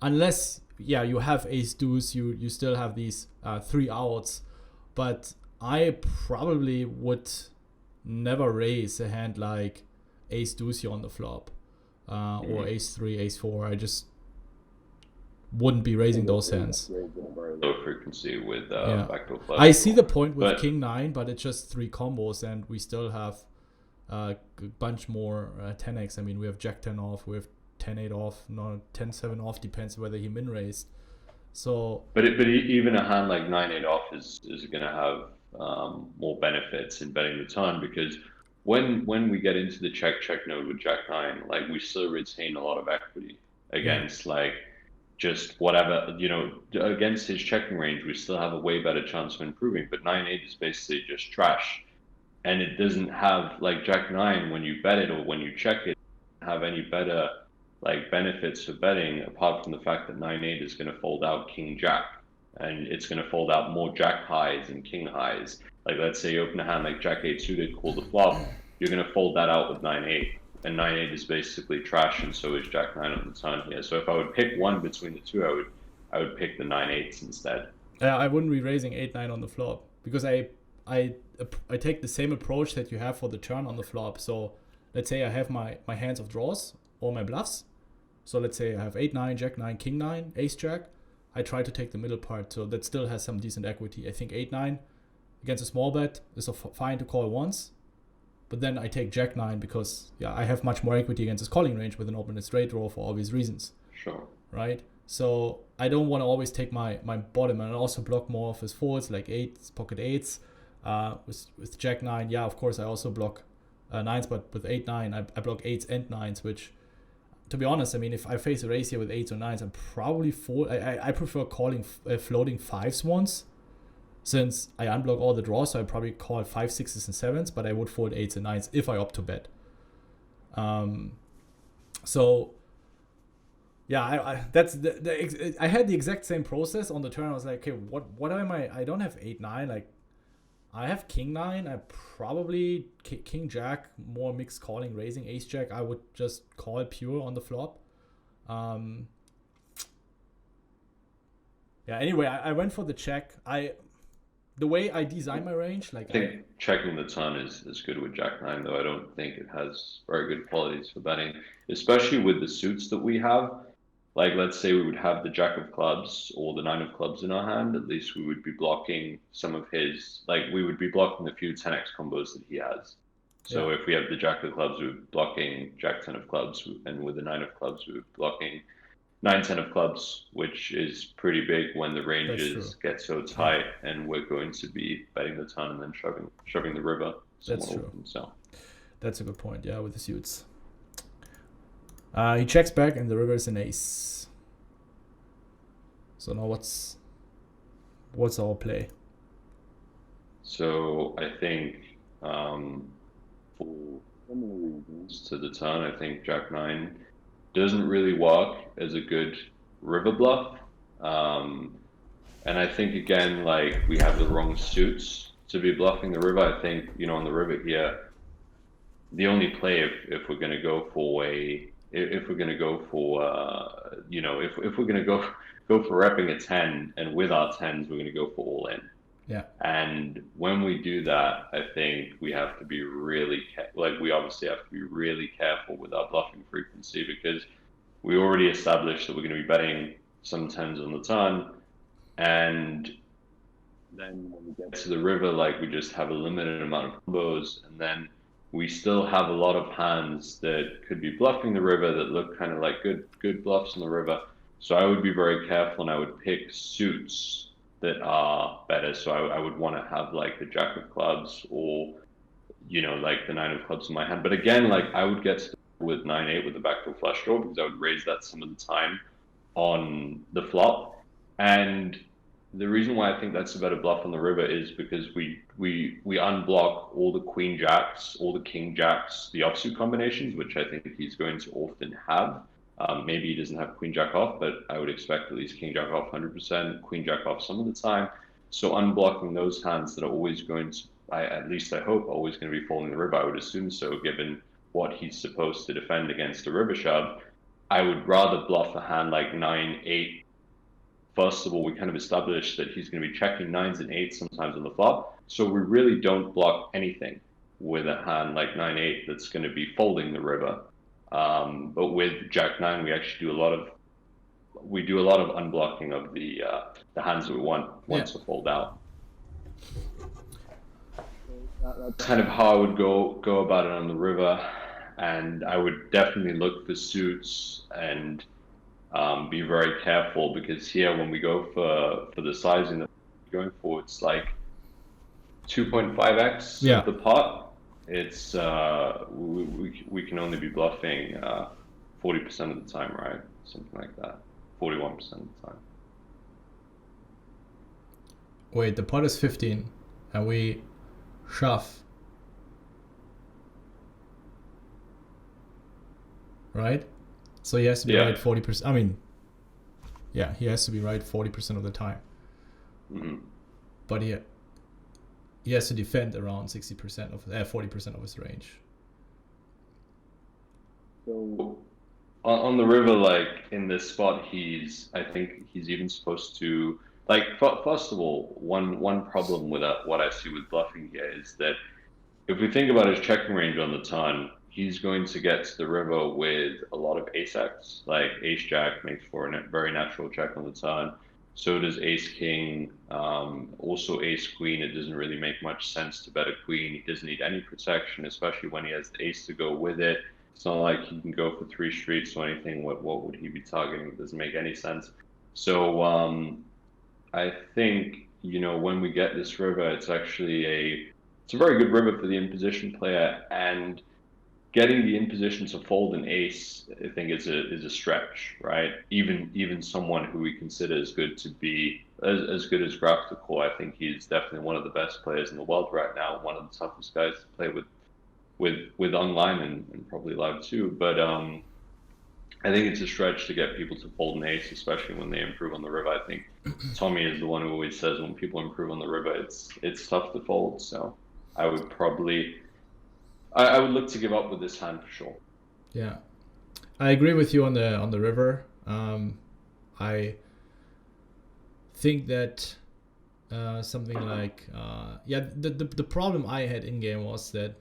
[SPEAKER 1] unless, yeah, you have ace deuce, you still have these 3 outs. But I probably would never raise a hand like ace deuce here on the flop, or ace 3, ace 4. I just wouldn't be raising those hands.
[SPEAKER 2] Low frequency with backdoor flush.
[SPEAKER 1] I see the point with King 9, but it's just 3 combos, and we still have a bunch more 10x. I mean, we have Jack 10 off, we have 10-8 off, no 10-7 off, depends whether he min raised. So,
[SPEAKER 2] but even a hand like 9-8 off is going to have more benefits in betting the turn, because when we get into the check node with Jack 9, like we still retain a lot of equity against like just whatever, you know, against his checking range, we still have a way better chance of improving. But 9-8 is basically just trash, and it doesn't have like Jack 9 when you bet it or when you check it, have any better like benefits for betting apart from the fact that 9-8 is going to fold out King Jack, and it's going to fold out more Jack highs and King highs. Like let's say you open a hand like Jack 8 suited, call the flop, you're going to fold that out with 9-8. And 9-8 is basically trash, and so is Jack 9 on the turn here. So if I would pick one between the two, I would pick the 9-8s instead.
[SPEAKER 1] I wouldn't be raising 8-9 on the flop, because I take the same approach that you have for the turn on the flop. So let's say I have my hands of draws or my bluffs. So let's say I have 8-9, Jack 9, King 9, Ace Jack. I try to take the middle part, so that still has some decent equity. I think 8-9 against a small bet is fine to call once. But then I take Jack 9 because, yeah, I have much more equity against his calling range with an open and straight draw for obvious reasons.
[SPEAKER 2] Sure.
[SPEAKER 1] Right? So I don't want to always take my bottom, and I also block more of his folds, like 8s, pocket 8s. With Jack 9, yeah, of course, I also block 9s, but with 8-9, I block 8s and 9s, which, to be honest, I mean, if I face a race here with 8s or 9s, I'm probably I prefer calling floating 5s once, since I unblock all the draws, so I probably call 5s, 6s, and 7s, but I would fold 8s and 9s if I opt to bet. So, yeah, I had the exact same process on the turn. I was like, okay, what am I don't have 8-9, like, I have King 9, I probably King Jack, more mixed calling, raising Ace Jack, I would just call pure on the flop. Yeah, anyway, I went for the check. The way I design my range, like
[SPEAKER 2] I think checking the turn is good with Jack 9, though I don't think it has very good qualities for betting, especially with the suits that we have. Like let's say we would have the Jack of clubs or the 9 of clubs in our hand, at least we would be blocking some of his, like we would be blocking the few 10x combos that he has. So if we have the Jack of clubs, we're blocking Jack 10 of clubs, and with the 9 of clubs, we're blocking 9-10 of clubs, which is pretty big when the ranges get so tight, and we're going to be betting the turn and then shoving the river.
[SPEAKER 1] That's true.
[SPEAKER 2] Open, so
[SPEAKER 1] that's a good point. Yeah, with the suits. He checks back, and the river is an ace. So now what's our play?
[SPEAKER 2] So I think for similar reasons to the turn, I think Jack 9 doesn't really work as a good river bluff. And I think, again, like we have the wrong suits to be bluffing the river. I think, you know, on the river here, the only play if we're going to go for if we're going to go for, you know, if we're going to go for repping a 10, and with our 10s, we're going to go for all in.
[SPEAKER 1] Yeah.
[SPEAKER 2] And when we do that, I think we have to be really, we obviously have to be really careful with our bluffing frequency, because we already established that we're going to be betting some 10s on the turn. And then when we get to the river, like we just have a limited amount of combos, and then we still have a lot of hands that could be bluffing the river that look kind of like good bluffs on the river. So I would be very careful, and I would pick suits that are better. So I would want to have like the Jack of clubs, or, you know, like the 9 of clubs in my hand. But again, like I would get with 9-8 with the backdoor flush draw, because I would raise that some of the time on the flop. And the reason why I think that's a better bluff on the river is because we unblock all the queen jacks, all the king jacks, the offsuit combinations, which I think he's going to often have. Maybe he doesn't have queen jack off, but I would expect at least king jack off 100%, queen jack off some of the time. So unblocking those hands that are always going to, at least I hope, always going to be folding the river. I would assume so, given what he's supposed to defend against a river shove. I would rather bluff a hand like 9-8. First of all, we kind of established that he's going to be checking 9s and 8s sometimes on the flop. So we really don't block anything with a hand like 9-8 that's going to be folding the river. But with Jack 9, we actually do a lot of unblocking of the hands that we want to fold out. That's kind of how I would go about it on the river, and I would definitely look for suits and be very careful, because here when we go for the sizing that we're going for, it's like 2.5x of the pot. It's we can only be bluffing 40% of the time, right? Something like that, 41% of the time.
[SPEAKER 1] Wait, the pot is 15, and we shove, right? So he has to be right 40%. I mean, yeah, he has to be right 40% of the time.
[SPEAKER 2] Mm-hmm.
[SPEAKER 1] But he has to defend around 60% of 40% of his range.
[SPEAKER 2] So on the river, like in this spot, I think he's even supposed to, like, first of all, one problem with what I see with bluffing here is that if we think about his checking range on the turn, he's going to get to the river with a lot of ace-x, like ace-jack makes for a very natural check on the turn. So does ace-king, also ace-queen. It doesn't really make much sense to bet a queen. He doesn't need any protection, especially when he has the ace to go with it. It's not like he can go for 3 streets or anything. What would he be targeting? It doesn't make any sense. So I think, when we get this river, it's actually it's a very good river for the in-position player, and getting the in-position to fold an ace, I think is a stretch, right? Even someone who we consider as good to be as good as Graf to call, I think he's definitely one of the best players in the world right now, one of the toughest guys to play with online and probably live too. But I think it's a stretch to get people to fold an ace, especially when they improve on the river. I think Tommy is the one who always says when people improve on the river, it's tough to fold. So I would probably I would look to give up with this hand for sure.
[SPEAKER 1] Yeah, I agree with you on the river. I think that something like the problem I had in game was that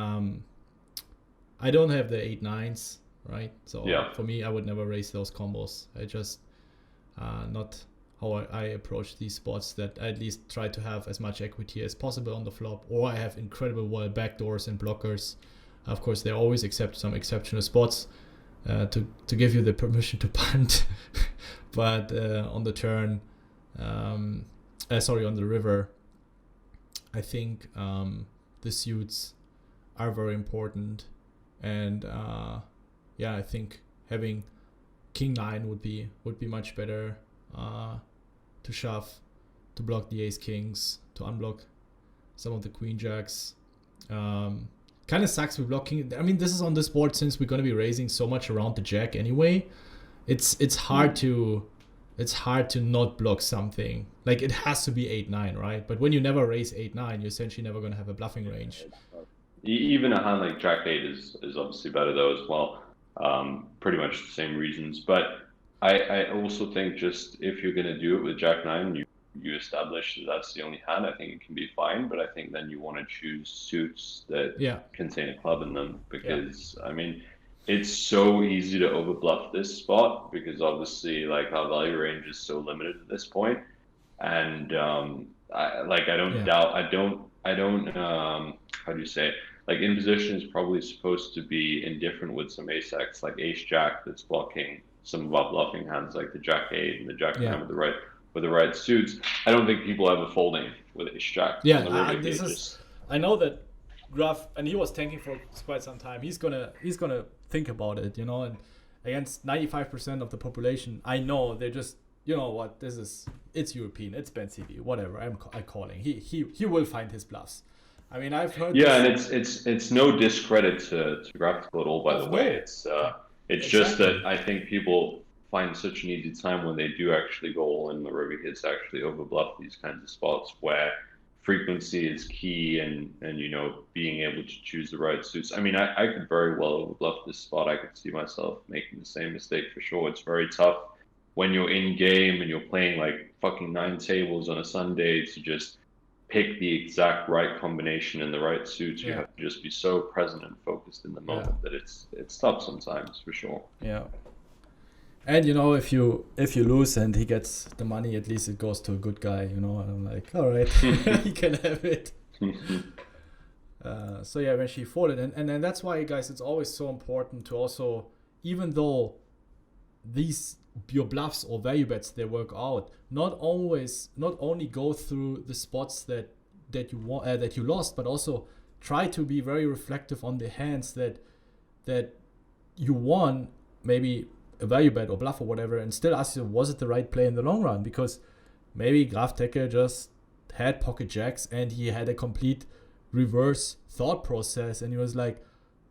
[SPEAKER 1] I don't have the 8-9s, right? So for me, I would never raise those combos. I just not how I approach these spots, that I at least try to have as much equity as possible on the flop, or I have incredible well backdoors and blockers. Of course, they always accept some exceptional spots to give you the permission to punt. But on the turn, on the river, I think the suits are very important. And I think having King 9 would be much better. To shove, to block the ace kings, to unblock some of the queen jacks. Kind of sucks with blocking. I mean, this is on this board, since we're going to be raising so much around the jack anyway. It's hard to not block something. Like, it has to be 8-9, right? But when you never raise 8-9, you're essentially never going to have a bluffing range.
[SPEAKER 2] Even a hand like Jack 8 is obviously better though as well. Pretty much the same reasons, but I also think just if you're going to do it with Jack 9, you establish that that's the only hand. I think it can be fine, but I think then you want to choose suits that contain a club in them, because I mean, it's so easy to overbluff this spot, because obviously like our value range is so limited at this point, and I don't how do you say it? Like, in position is probably supposed to be indifferent with some ace-x, like ace-jack, that's blocking some of our bluffing hands, like the Jack 8 and the Jack 9 with the right suits. I don't think people ever folding with ace-jack.
[SPEAKER 1] I know that Graf, and he was tanking for quite some time. He's gonna think about it, and against 95% of the population, I know they're just, you know what, it's European, it's Bencb, whatever I'm calling. He will find his bluffs. I mean, I've heard.
[SPEAKER 2] Yeah, and it's no discredit to Graphical at all, by the way. It's just that I think people find such an easy time when they do actually go all in the river hits, actually overbluff these kinds of spots where frequency is key, and being able to choose the right suits. I mean, I could very well overbluff this spot. I could see myself making the same mistake for sure. It's very tough when you're in game and you're playing like fucking 9 tables on a Sunday to just pick the exact right combination and the right suits. You have to just be so present and focused in the moment that it's tough sometimes, for sure.
[SPEAKER 1] Yeah. And if you lose and he gets the money, at least it goes to a good guy, and I'm like, all right, he can have it. So yeah, when she folded, and then that's why, guys, it's always so important to also, even though your bluffs or value bets, they work out, not only go through the spots that you lost, but also try to be very reflective on the hands that you won, maybe a value bet or bluff or whatever, and still ask you, was it the right play in the long run? Because maybe Graf Decker just had pocket jacks and he had a complete reverse thought process, and he was like,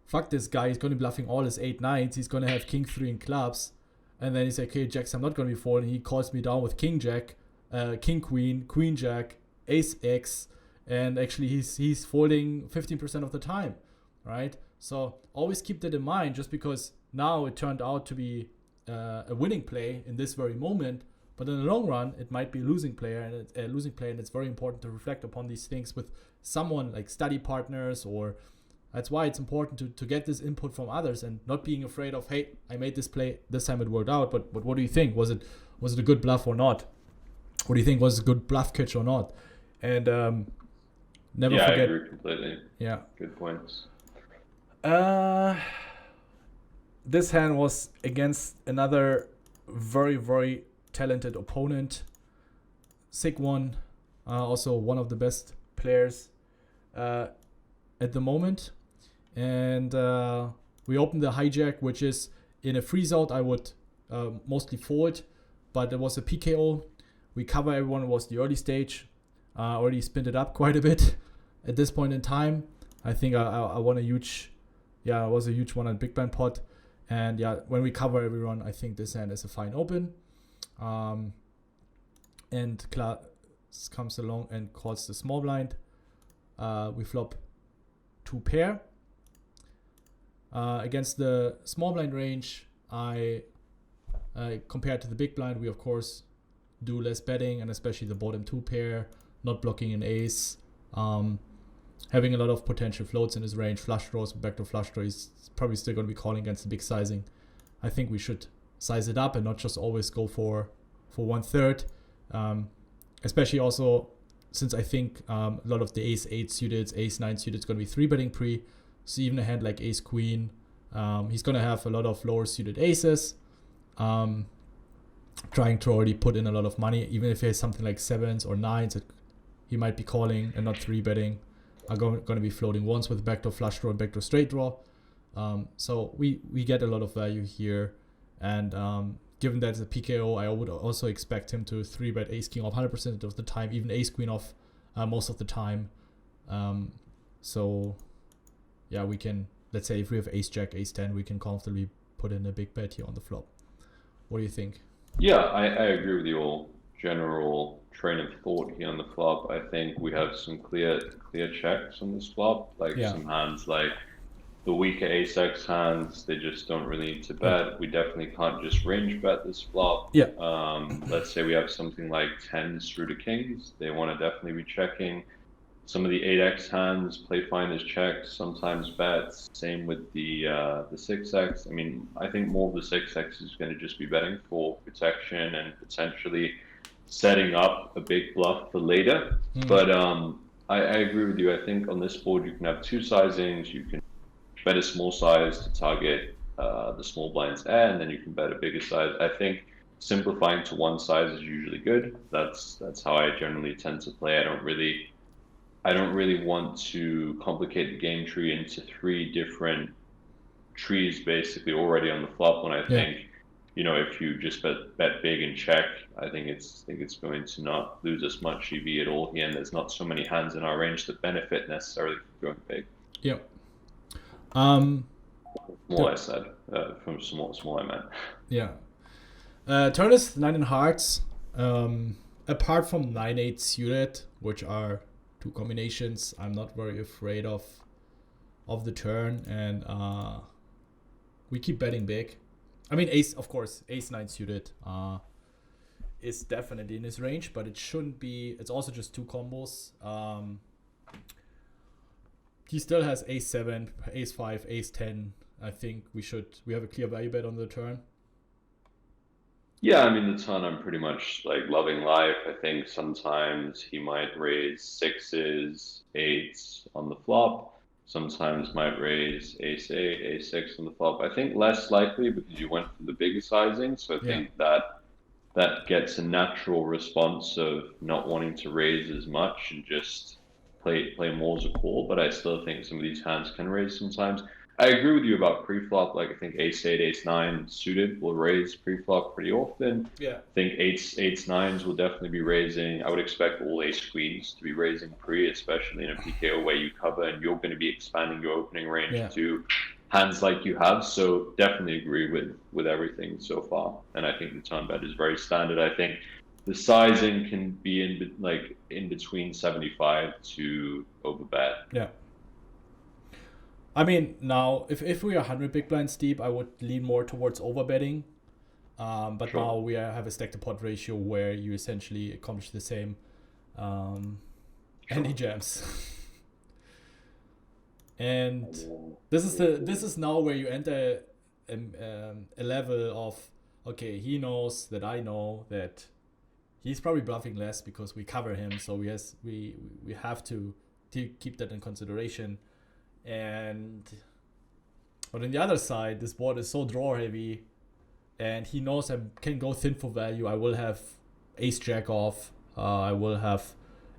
[SPEAKER 1] fuck this guy, he's going to be bluffing all his 8-9s, he's going to have king 3 in clubs, and then he's like, okay, jacks, I'm not going to be folding. He calls me down with king jack, king queen, queen jack, ace x, and actually he's folding 15% of the time, right? So always keep that in mind. Just because now it turned out to be a winning play in this very moment, but in the long run it might be a losing player, and it's very important to reflect upon these things with someone like study partners, or that's why it's important to get this input from others and not being afraid of, hey, I made this play, this time it worked out, but what do you think? Was it a good bluff or not? What do you think, was it a good bluff catch or not? And never forget.
[SPEAKER 2] I agree completely.
[SPEAKER 1] Yeah.
[SPEAKER 2] Good points.
[SPEAKER 1] This hand was against another very, very talented opponent. Sig1, also one of the best players at the moment. And we opened the hijack, which is in a freeze out. I would mostly fold, but there was a PKO. We cover everyone. It was the early stage. Already spinned it up quite a bit at this point in time. I think I won a huge, it was a huge one on big blind pot. And when we cover everyone, I think this hand is a fine open. And Klaas comes along and calls the small blind. We flop 2 pair. Against the small blind range, I compared to the big blind, we of course do less betting, and especially the bottom 2 pair, not blocking an ace, having a lot of potential floats in his range, flush draws, backdoor flush draw. He's probably still going to be calling against the big sizing. I think we should size it up and not just always go for 1/3, especially also since I think a lot of the ace 8 suited, ace 9 suited is going to be 3-betting pre. So even a hand like ace queen, he's going to have a lot of lower suited aces, trying to already put in a lot of money. Even if he has something like 7s or 9s that he might be calling and not 3-betting, are going to be floating once with backdoor flush draw and backdoor straight draw. So we get a lot of value here, and given that it's a PKO, I would also expect him to 3-bet ace king off 100% of the time, even ace queen off most of the time. So yeah, we can, let's say if we have ace jack, ace 10, we can comfortably put in a big bet here on the flop. What do you think?
[SPEAKER 2] Yeah, I agree with your general train of thought here on the flop. I think we have some clear checks on this flop, like some hands like the weaker ace x hands, they just don't really need to bet. We definitely can't just range bet this flop. Let's say we have something like 10s through to kings, they want to definitely be checking. Some of the 8x hands play fine as checks, sometimes bets. Same with the 6x. I mean, I think more of the 6x is going to just be betting for protection and potentially setting up a big bluff for later. But I agree with you. I think on this board you can have 2 sizings. You can bet a small size to target the small blind's air, and then you can bet a bigger size. I think simplifying to 1 size is usually good. That's how I generally tend to play. I don't really want to complicate the game tree into 3 different trees basically already on the flop when I
[SPEAKER 1] Yeah.
[SPEAKER 2] think, if you just bet big and check, I think it's going to not lose us much EV at all here, and there's not so many hands in our range that benefit necessarily from going big.
[SPEAKER 1] Yeah.
[SPEAKER 2] Small, I said. From small, I meant.
[SPEAKER 1] Yeah. Turn is 9 in hearts. Apart from 9-8 suited, which are two combinations, I'm not very afraid of the turn, and we keep betting big. I mean, ace 9 suited is definitely in his range, but it shouldn't be. It's also just two combos. He still has ace 7, ace 5, ace 10. I think we have a clear value bet on the turn.
[SPEAKER 2] Yeah, I mean, the ton I'm pretty much like loving life. I think sometimes he might raise 6s, 8s on the flop. Sometimes might raise ace 8, ace 6 on the flop. I think less likely because you went for the bigger sizing. So I think that gets a natural response of not wanting to raise as much and just play more as a call. But I still think some of these hands can raise sometimes. I agree with you about pre-flop. Like I think ace 8, ace 9 suited will raise pre-flop pretty often.
[SPEAKER 1] Yeah.
[SPEAKER 2] I think eights, 9s will definitely be raising. I would expect all ace queens to be raising pre, especially in a PKO where you cover and you're going to be expanding your opening range to hands like you have. So definitely agree with everything so far. And I think the turn bet is very standard. I think the sizing can be in between 75 to overbet.
[SPEAKER 1] Yeah. I mean, now, if we are 100 big blinds deep, I would lean more towards overbetting. But now we have a stack to pot ratio where you essentially accomplish the same. And he jams. And this is now where you enter a level of, okay, he knows that I know that he's probably bluffing less because we cover him. So we have to keep that in consideration. But on the other side, this board is so draw heavy, and he knows I can go thin for value. I will have ace jack off, I will have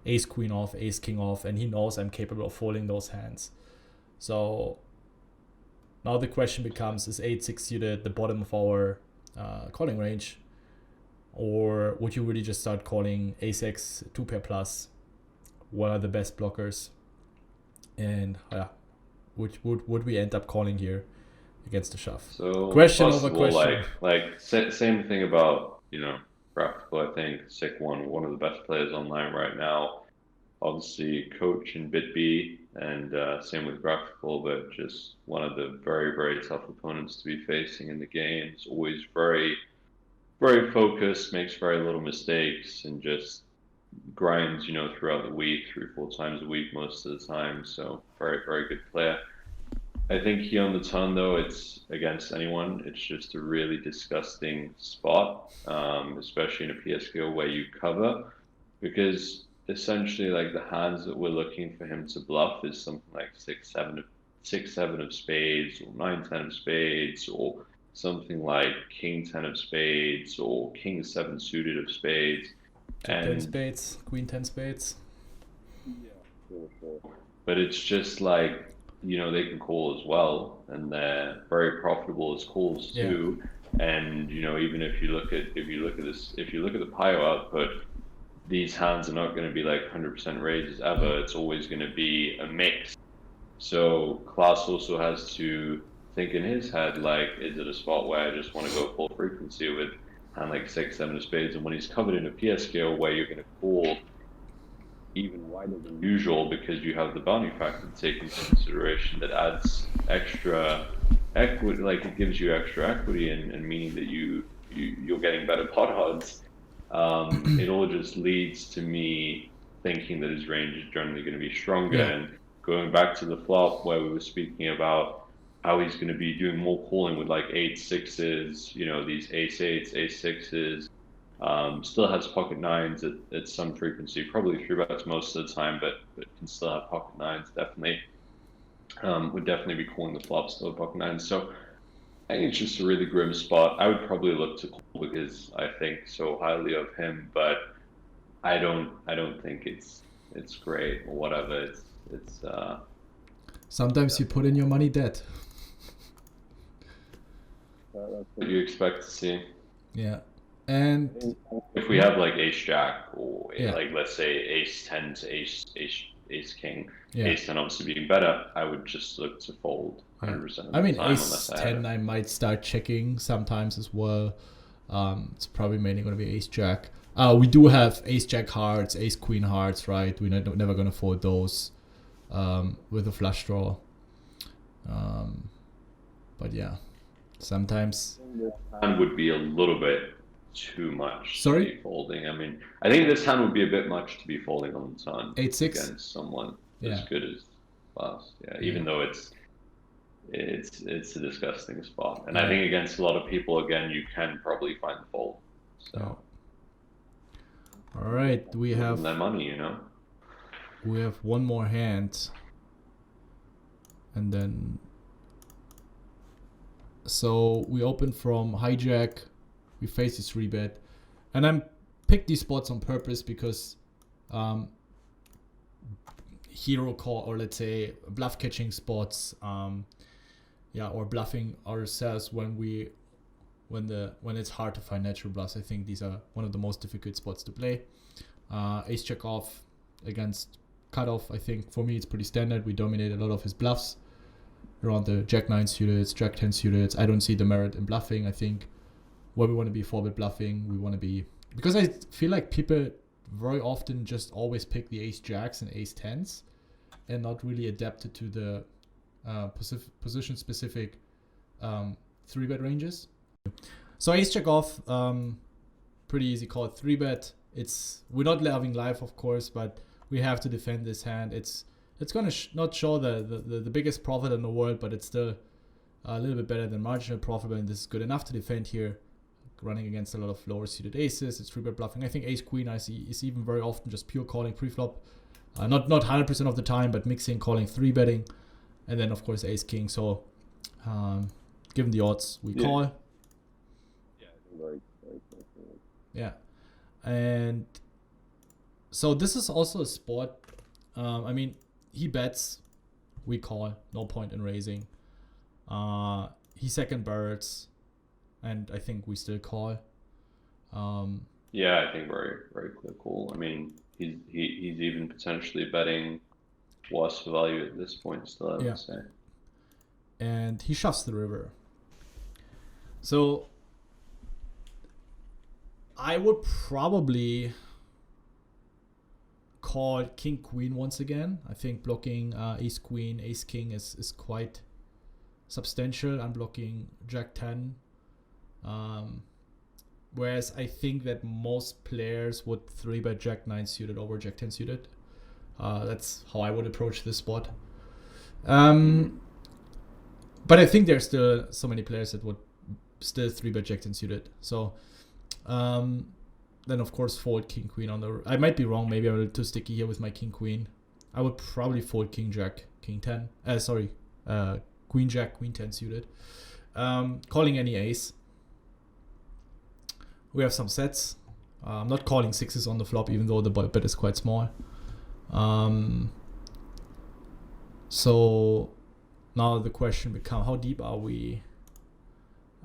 [SPEAKER 1] ace queen off, ace king off, and he knows I'm capable of folding those hands. So now the question becomes: is 8-6 suited the bottom of our calling range, or would you really just start calling ace-x 2-pair plus? What are the best blockers? And would we end up calling here against the shove?
[SPEAKER 2] So
[SPEAKER 1] question over question.
[SPEAKER 2] Same thing about Graphical. I think Sick one of the best players online right now. Obviously, coach in Bitb, and same with Graphical, but just one of the very, very tough opponents to be facing in the game. It's always very, very focused, makes very little mistakes, and just grinds, throughout the week, 3-4 times a week most of the time. So very, very good player. I think here on the turn, though, it's against anyone. It's just a really disgusting spot, especially in a PSKO where you cover, because essentially, like, the hands that we're looking for him to bluff is something like 6-7 of spades, or 9-10 of spades, or something like king 10 of spades, or king 7 suited of spades.
[SPEAKER 1] Jack 10 spades, queen 10 spades.
[SPEAKER 2] Yeah. But it's just like, they can call as well, and they're very profitable as calls too. And even if you look at the PIO output, these hands are not going to be like 100% raises ever. It's always going to be a mix. So Klaas also has to think in his head, like, is it a spot where I just want to go full frequency with hand like 6-7 of spades, and when he's covered in a PS scale where you're going to call even wider than usual because you have the bounty factor to take into consideration, that adds extra equity, like it gives you extra equity, and meaning that you're getting better pot odds. It all just leads to me thinking that his range is generally going to be stronger. And going back to the flop where we were speaking about how he's going to be doing more calling with like 8-6s, these ace-8s, ace-6s, still has pocket 9s at some frequency, probably 3-bets most of the time, but can still have pocket 9s, definitely. Would definitely be calling the flop still pocket 9s. So I think it's just a really grim spot. I would probably look to call because I think so highly of him, but I don't think it's great or whatever. It's
[SPEAKER 1] sometimes you put in your money dead.
[SPEAKER 2] That's what you expect to see.
[SPEAKER 1] Yeah. And
[SPEAKER 2] if we have like ace jack or
[SPEAKER 1] Yeah.
[SPEAKER 2] like let's say ace 10 to ace king,
[SPEAKER 1] yeah.
[SPEAKER 2] ace 10 obviously being better, I would just look to fold
[SPEAKER 1] Yeah.
[SPEAKER 2] 100% of
[SPEAKER 1] I
[SPEAKER 2] the
[SPEAKER 1] mean,
[SPEAKER 2] time
[SPEAKER 1] ace
[SPEAKER 2] unless I have
[SPEAKER 1] 10,
[SPEAKER 2] it.
[SPEAKER 1] I might start checking sometimes as well. It's probably mainly going to be ace jack. We do have ace jack hearts, ace queen hearts, right? We're never going to fold those with a flush draw. But yeah, sometimes.
[SPEAKER 2] This hand would be a little bit too much
[SPEAKER 1] Sorry?
[SPEAKER 2] to be folding. I mean, I think this hand would be a bit much to be folding on the turn
[SPEAKER 1] 8-6
[SPEAKER 2] against someone
[SPEAKER 1] Yeah.
[SPEAKER 2] as good as us. Yeah, even though it's a disgusting spot, and I think against a lot of people, again, you can probably find the fold. So,
[SPEAKER 1] all right, we have
[SPEAKER 2] that money,
[SPEAKER 1] we have one more hand, and then so we open from hijack, we face this 3-bet, and I'm picked these spots on purpose because hero call, or let's say bluff catching spots, or bluffing ourselves when it's hard to find natural bluffs. I think these are one of the most difficult spots to play. Ace check off against cutoff, I think for me it's pretty standard. We dominate a lot of his bluffs around the jack 9 suited, jack 10 suited. I don't see the merit in bluffing. I think where we want to be 4-bet bluffing, we want to be, because I feel like people very often just always pick the ace jacks and ace 10s and not really adapted to the position specific 3-bet ranges. So ace check off, pretty easy call. 3-bet. We're not having live, of course, but we have to defend this hand. It's gonna not show the biggest profit in the world, but it's still a little bit better than marginal profit, and this is good enough to defend here. Running against a lot of lower suited aces, it's 3-bet bluffing. I think ace queen I see is even very often just pure calling pre-flop, not 100% of the time, but mixing, calling, 3-betting, and then of course ace king. So given the odds, we call. Yeah, and so this is also a spot. I mean, he bets, we call, no point in raising. He second birds, and I think we still call.
[SPEAKER 2] Yeah, I think very, very clear call. I mean, he's even potentially betting WSOP value at this point still, I would say.
[SPEAKER 1] And he shoves the river. So I would probably call king queen once again. I think blocking ace queen, ace king is quite substantial. I'm blocking jack 10. Whereas I think that most players would 3-bet jack 9 suited over jack 10 suited. That's how I would approach this spot. But I think there's still so many players that would still 3-bet jack 10 suited. So then of course fold king queen on the. I might be wrong. Maybe I'm a little too sticky here with my king queen. I would probably fold king jack, king 10. Queen jack, queen 10 suited. Calling any ace. We have some sets. I'm not calling sixes on the flop, even though the bet is quite small. So now the question becomes, how deep are we?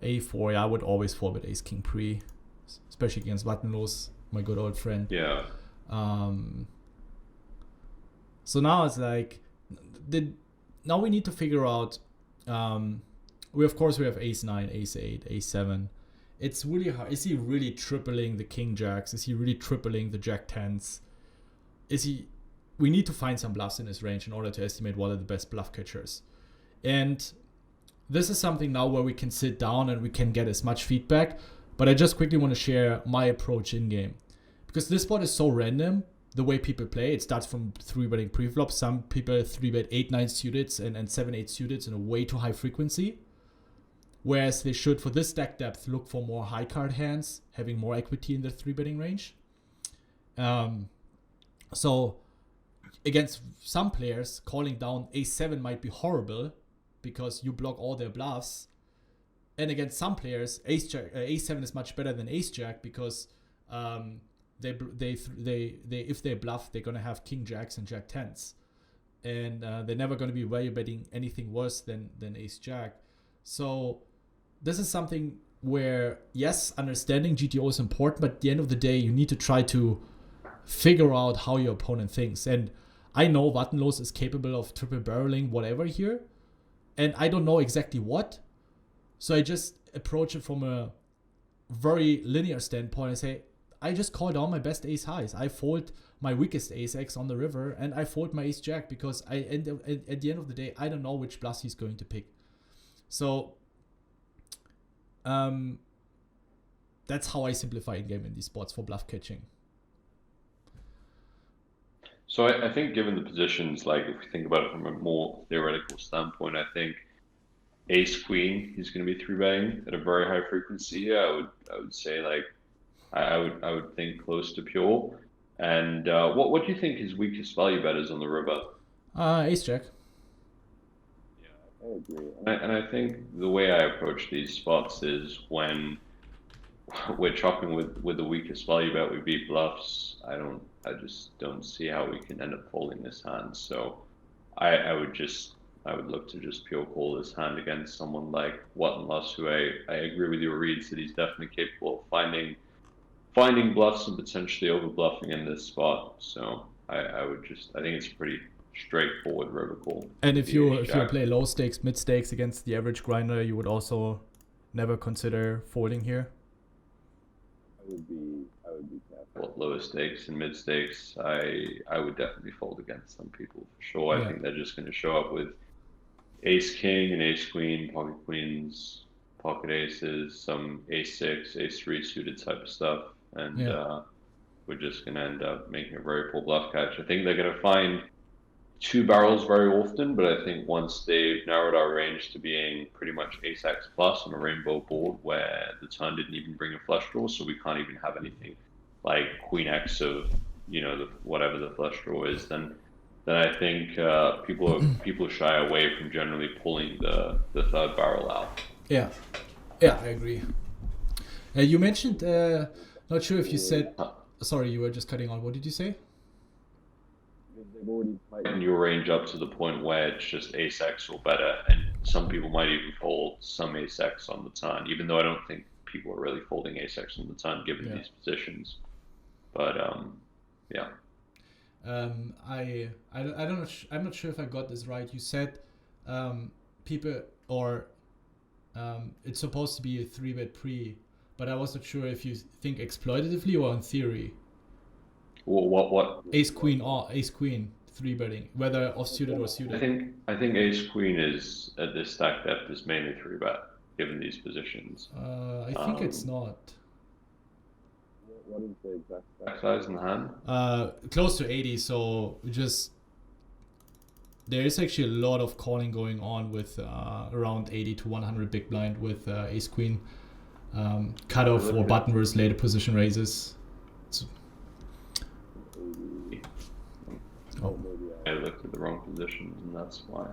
[SPEAKER 1] A4, yeah, I would always 4-bet ace king pre, especially against Vattenlos, my good old friend.
[SPEAKER 2] Yeah.
[SPEAKER 1] So now it's like, now we need to figure out. We have ace 9, ace 8, ace 7. It's really hard. Is he really tripling the king jacks? Is he really tripling the jack 10s? We need to find some bluffs in his range in order to estimate what are the best bluff catchers. And this is something now where we can sit down and we can get as much feedback. But I just quickly want to share my approach in game. Because this spot is so random, the way people play. It starts from 3-betting pre-flop. Some people 3-bet 8-9 suited and 7-8 suited in a way too high frequency. Whereas they should, for this stack depth, look for more high card hands, having more equity in their 3-betting range. So against some players, calling down ace-7 might be horrible because you block all their bluffs. And against some players, ace-7 is much better than ace-jack because if they bluff, they're gonna have king jacks and jack 10s, and they're never gonna be value betting anything worse than ace-jack. So this is something where, yes, understanding GTO is important, but at the end of the day, you need to try to figure out how your opponent thinks. And I know Vattenlos is capable of triple barreling whatever here, and I don't know exactly what. So I just approach it from a very linear standpoint. I say, I just call down my best ace highs. I fold my weakest ace X on the river, and I fold my ace jack because at the end of the day, I don't know which bluffs he's going to pick. So that's how I simplify in-game in these spots for bluff catching.
[SPEAKER 2] So I think given the positions, like if we think about it from a more theoretical standpoint, I think ace queen, he's going to be 3-betting at a very high frequency here. I would say like I would think close to pure. And what do you think his weakest value bet is on the river?
[SPEAKER 1] Ace jack.
[SPEAKER 2] Yeah, I agree. And I think the way I approach these spots is when we're chopping with the weakest value bet, we beat bluffs. I just don't see how we can end up folding this hand. So I would look to just pure call this hand against someone like Wattenloss, who I agree with your reads that he's definitely capable of finding bluffs and potentially over bluffing in this spot. So I think it's pretty straightforward river call.
[SPEAKER 1] And if you play low stakes, mid stakes against the average grinder, you would also never consider folding here.
[SPEAKER 2] I would be careful. Lower stakes and mid stakes, I would definitely fold against some people for sure. I think they're just going to show up with ace king and ace queen, pocket queens, pocket aces, some ace 6, ace 3 suited type of stuff, and we're just going to end up making a very poor bluff catch. I think they're going to find 2 barrels very often, but I think once they've narrowed our range to being pretty much ace X plus on a rainbow board where the turn didn't even bring a flush draw, so we can't even have anything like queen X of, whatever the flush draw is, then I think people shy away from generally pulling the third barrel out.
[SPEAKER 1] Yeah, I agree. You mentioned, not sure if you said, sorry, you were just cutting on. What did you say?
[SPEAKER 2] They've already tightened your range up to the point where it's just ace X or better, and some people might even fold some ace X on the turn, even though I don't think people are really folding ace X on the turn given these positions. But yeah.
[SPEAKER 1] I'm not sure if I got this right. You said people or it's supposed to be a 3-bet pre, but I wasn't sure if you think exploitatively or in theory.
[SPEAKER 2] What?
[SPEAKER 1] Ace queen 3-betting, whether off-suited or suited.
[SPEAKER 2] I think ace queen is at this stack depth is mainly 3-bet given these positions.
[SPEAKER 1] I think it's not.
[SPEAKER 2] What is the exact stack size in the hand?
[SPEAKER 1] Close to 80. So there is actually a lot of calling going on with around 80 to 100 big blind with ace queen cutoff or button versus later position raises.
[SPEAKER 2] Maybe I looked at the wrong positions, and that's why.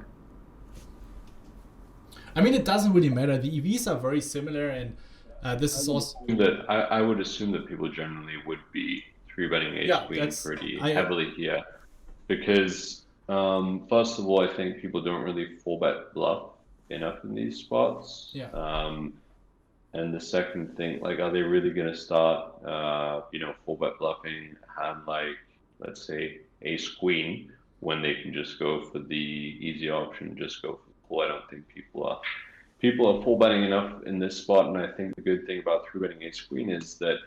[SPEAKER 1] I mean, it doesn't really matter. The EVs are very similar, and this is also
[SPEAKER 2] that I would assume that people generally would be 3-betting ace queen pretty heavily here, because first of all, I think people don't really 4-bet bluff enough in these spots.
[SPEAKER 1] Yeah.
[SPEAKER 2] And the second thing, like, are they really going to start, 4-bet bluffing a hand like, let's say, ace queen, when they can just go for the easy option, just go for the call? I don't think people are 4-betting enough in this spot, and I think the good thing about 3-betting ace queen is that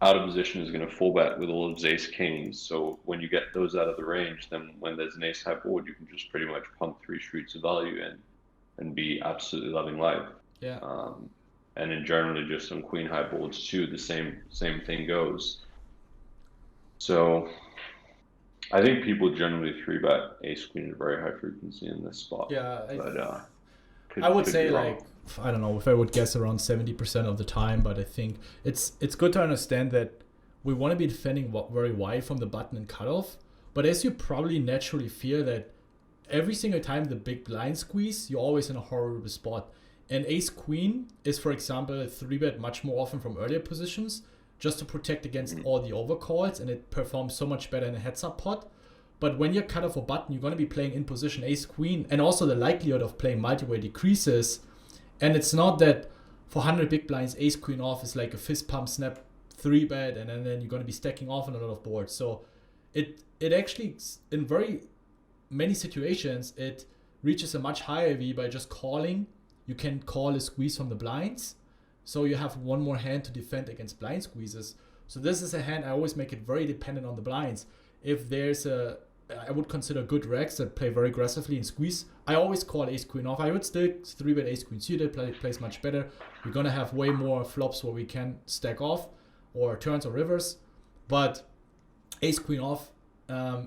[SPEAKER 2] out of position is going to 4-bet with all of his ace kings. So when you get those out of the range, then when there's an ace high board, you can just pretty much pump 3 streets of value in and be absolutely loving life.
[SPEAKER 1] Yeah.
[SPEAKER 2] And in generally just some queen high boards too, the same thing goes. So I think people generally 3-bet ace queen at a very high frequency in this spot.
[SPEAKER 1] Yeah,
[SPEAKER 2] but
[SPEAKER 1] I would say like, I don't know if I would guess around 70% of the time, but I think it's good to understand that we want to be defending very wide from the button and cutoff. But as you probably naturally fear that every single time the big blind squeeze, you're always in a horrible spot. And ace queen is, for example, a 3-bet much more often from earlier positions, just to protect against all the overcalls, and it performs so much better in a heads-up pot. But when you're cut off a button, you're going to be playing in position ace-queen, and also the likelihood of playing multi-way decreases. And it's not that for 100 big blinds, ace queen off is like a fist pump snap 3-bet, and then you're going to be stacking off on a lot of boards. So it actually, in very many situations, it reaches a much higher EV by just calling. You can call a squeeze from the blinds, so you have one more hand to defend against blind squeezes. So this is a hand I always make it very dependent on the blinds. If there's I would consider good regs that play very aggressively in squeeze, I always call ace queen off. I would still 3-bet ace queen suited, plays much better. We're gonna have way more flops where we can stack off, or turns or rivers, but ace queen off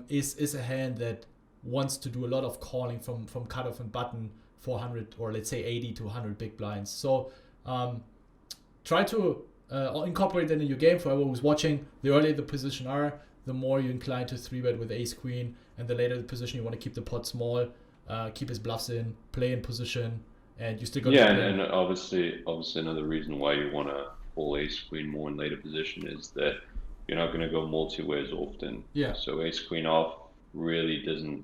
[SPEAKER 1] is a hand that wants to do a lot of calling from cutoff and button 400 or let's say 80 to 100 big blinds. So try to incorporate that in your game. For everyone who's watching, the earlier the position are, the more you're inclined to 3-bet with ace queen, and the later the position you want to keep the pot small, keep his bluffs in, play in position, and you still got
[SPEAKER 2] and obviously another reason why you want to pull ace queen more in later position is that you're not going to go multi-way as often.
[SPEAKER 1] Yeah.
[SPEAKER 2] So ace queen off really doesn't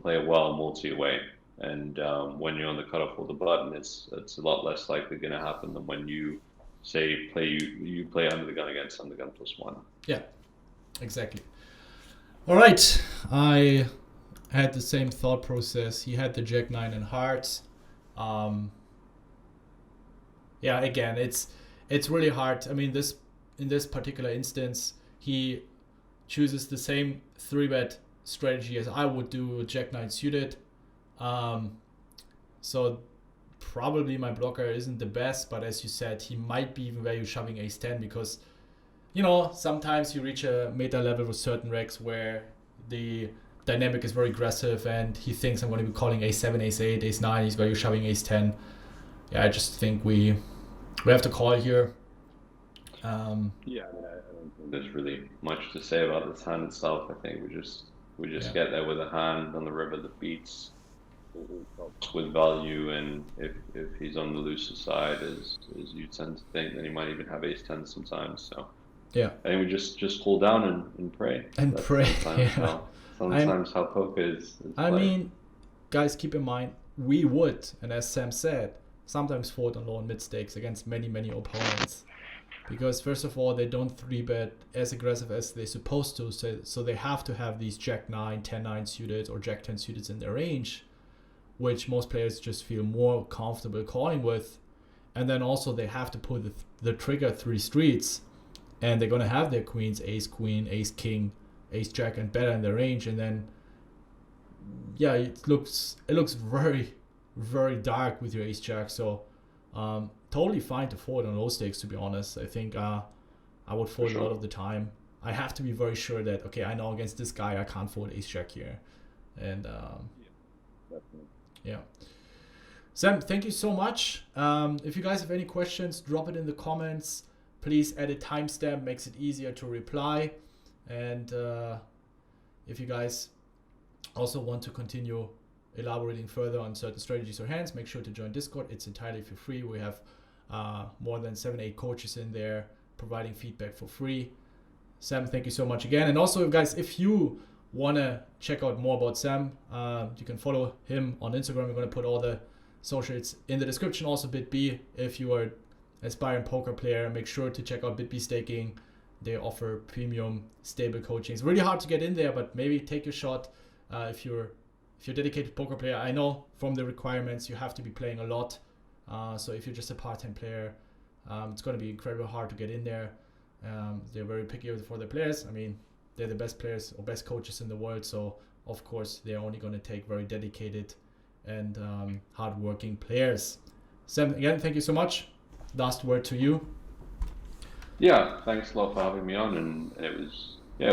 [SPEAKER 2] play well multi-way, and when you're on the cutoff or the button, it's a lot less likely going to happen than when you say you play under the gun against under the gun +1.
[SPEAKER 1] Yeah, exactly. All right, I had the same thought process. He had the Jack 9 in hearts. Yeah, again, it's really hard. I mean, in this particular instance, he chooses the same 3-bet strategy as I would do with Jack 9 suited. So probably my blocker isn't the best, but as you said, he might be even value shoving ace 10, because sometimes you reach a meta level with certain regs where the dynamic is very aggressive and he thinks I'm going to be calling ace 7, ace 8, ace 9, he's value shoving ace 10. Yeah, I just think we have to call here.
[SPEAKER 2] I don't think there's really much to say about this hand itself. I think we just get there with a hand on the river that beats with value, and if he's on the looser side, as you tend to think, then he might even have ace 10 sometimes. So
[SPEAKER 1] yeah,
[SPEAKER 2] I think we just hold down and pray.
[SPEAKER 1] And
[SPEAKER 2] That's
[SPEAKER 1] pray.
[SPEAKER 2] Sometimes how poker is
[SPEAKER 1] I mean, guys, keep in mind, we would, and as Sam said, sometimes fold on low and mid stakes against many opponents, because first of all, they don't 3-bet as aggressive as they're supposed to, so they have to have these Jack 9, 10-9 suited or Jack 10 suited in their range, which most players just feel more comfortable calling with. And then also they have to pull the trigger 3 streets, and they're going to have their queens, ace queen, ace king, ace jack and better in their range. And then yeah, it looks very, very dark with your ace jack. So totally fine to fold on low stakes, to be honest. I think I would fold a lot of the time. I have to be very sure that, okay, I know against this guy I can't fold ace jack here. And
[SPEAKER 2] Definitely.
[SPEAKER 1] yeah. Sam, thank you so much. If you guys have any questions, drop it in the comments. Please add a timestamp, makes it easier to reply. And if you guys also want to continue elaborating further on certain strategies or hands, make sure to join Discord. It's entirely for free. We have more than 7-8 coaches in there providing feedback for free. Sam, thank you so much again. And also, guys, if you want to check out more about Sam, you can follow him on Instagram. We're going to put all the socials in the description. Also Bitb, if you are aspiring poker player, make sure to check out Bitb Staking. They offer premium stable coaching. It's really hard to get in there, but maybe take your shot. If you're a dedicated poker player, I know from the requirements you have to be playing a lot. So if you're just a part-time player, it's going to be incredibly hard to get in there. They're very picky for their players. I mean, they're the best players or best coaches in the world, so of course they're only going to take very dedicated and hard-working players. Sam, again, thank you so much. Last word to you.
[SPEAKER 2] Yeah, thanks a lot for having me on, and it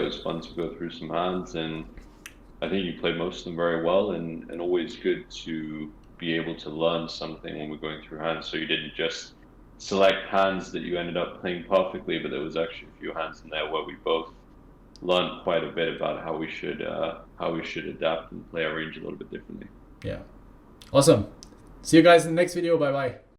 [SPEAKER 2] was fun to go through some hands, and I think you played most of them very well, and always good to be able to learn something when we're going through hands. So you didn't just select hands that you ended up playing perfectly, but there was actually a few hands in there where we both learned quite a bit about how we should adapt and play our range a little bit differently.
[SPEAKER 1] Yeah. Awesome. See you guys in the next video. Bye bye.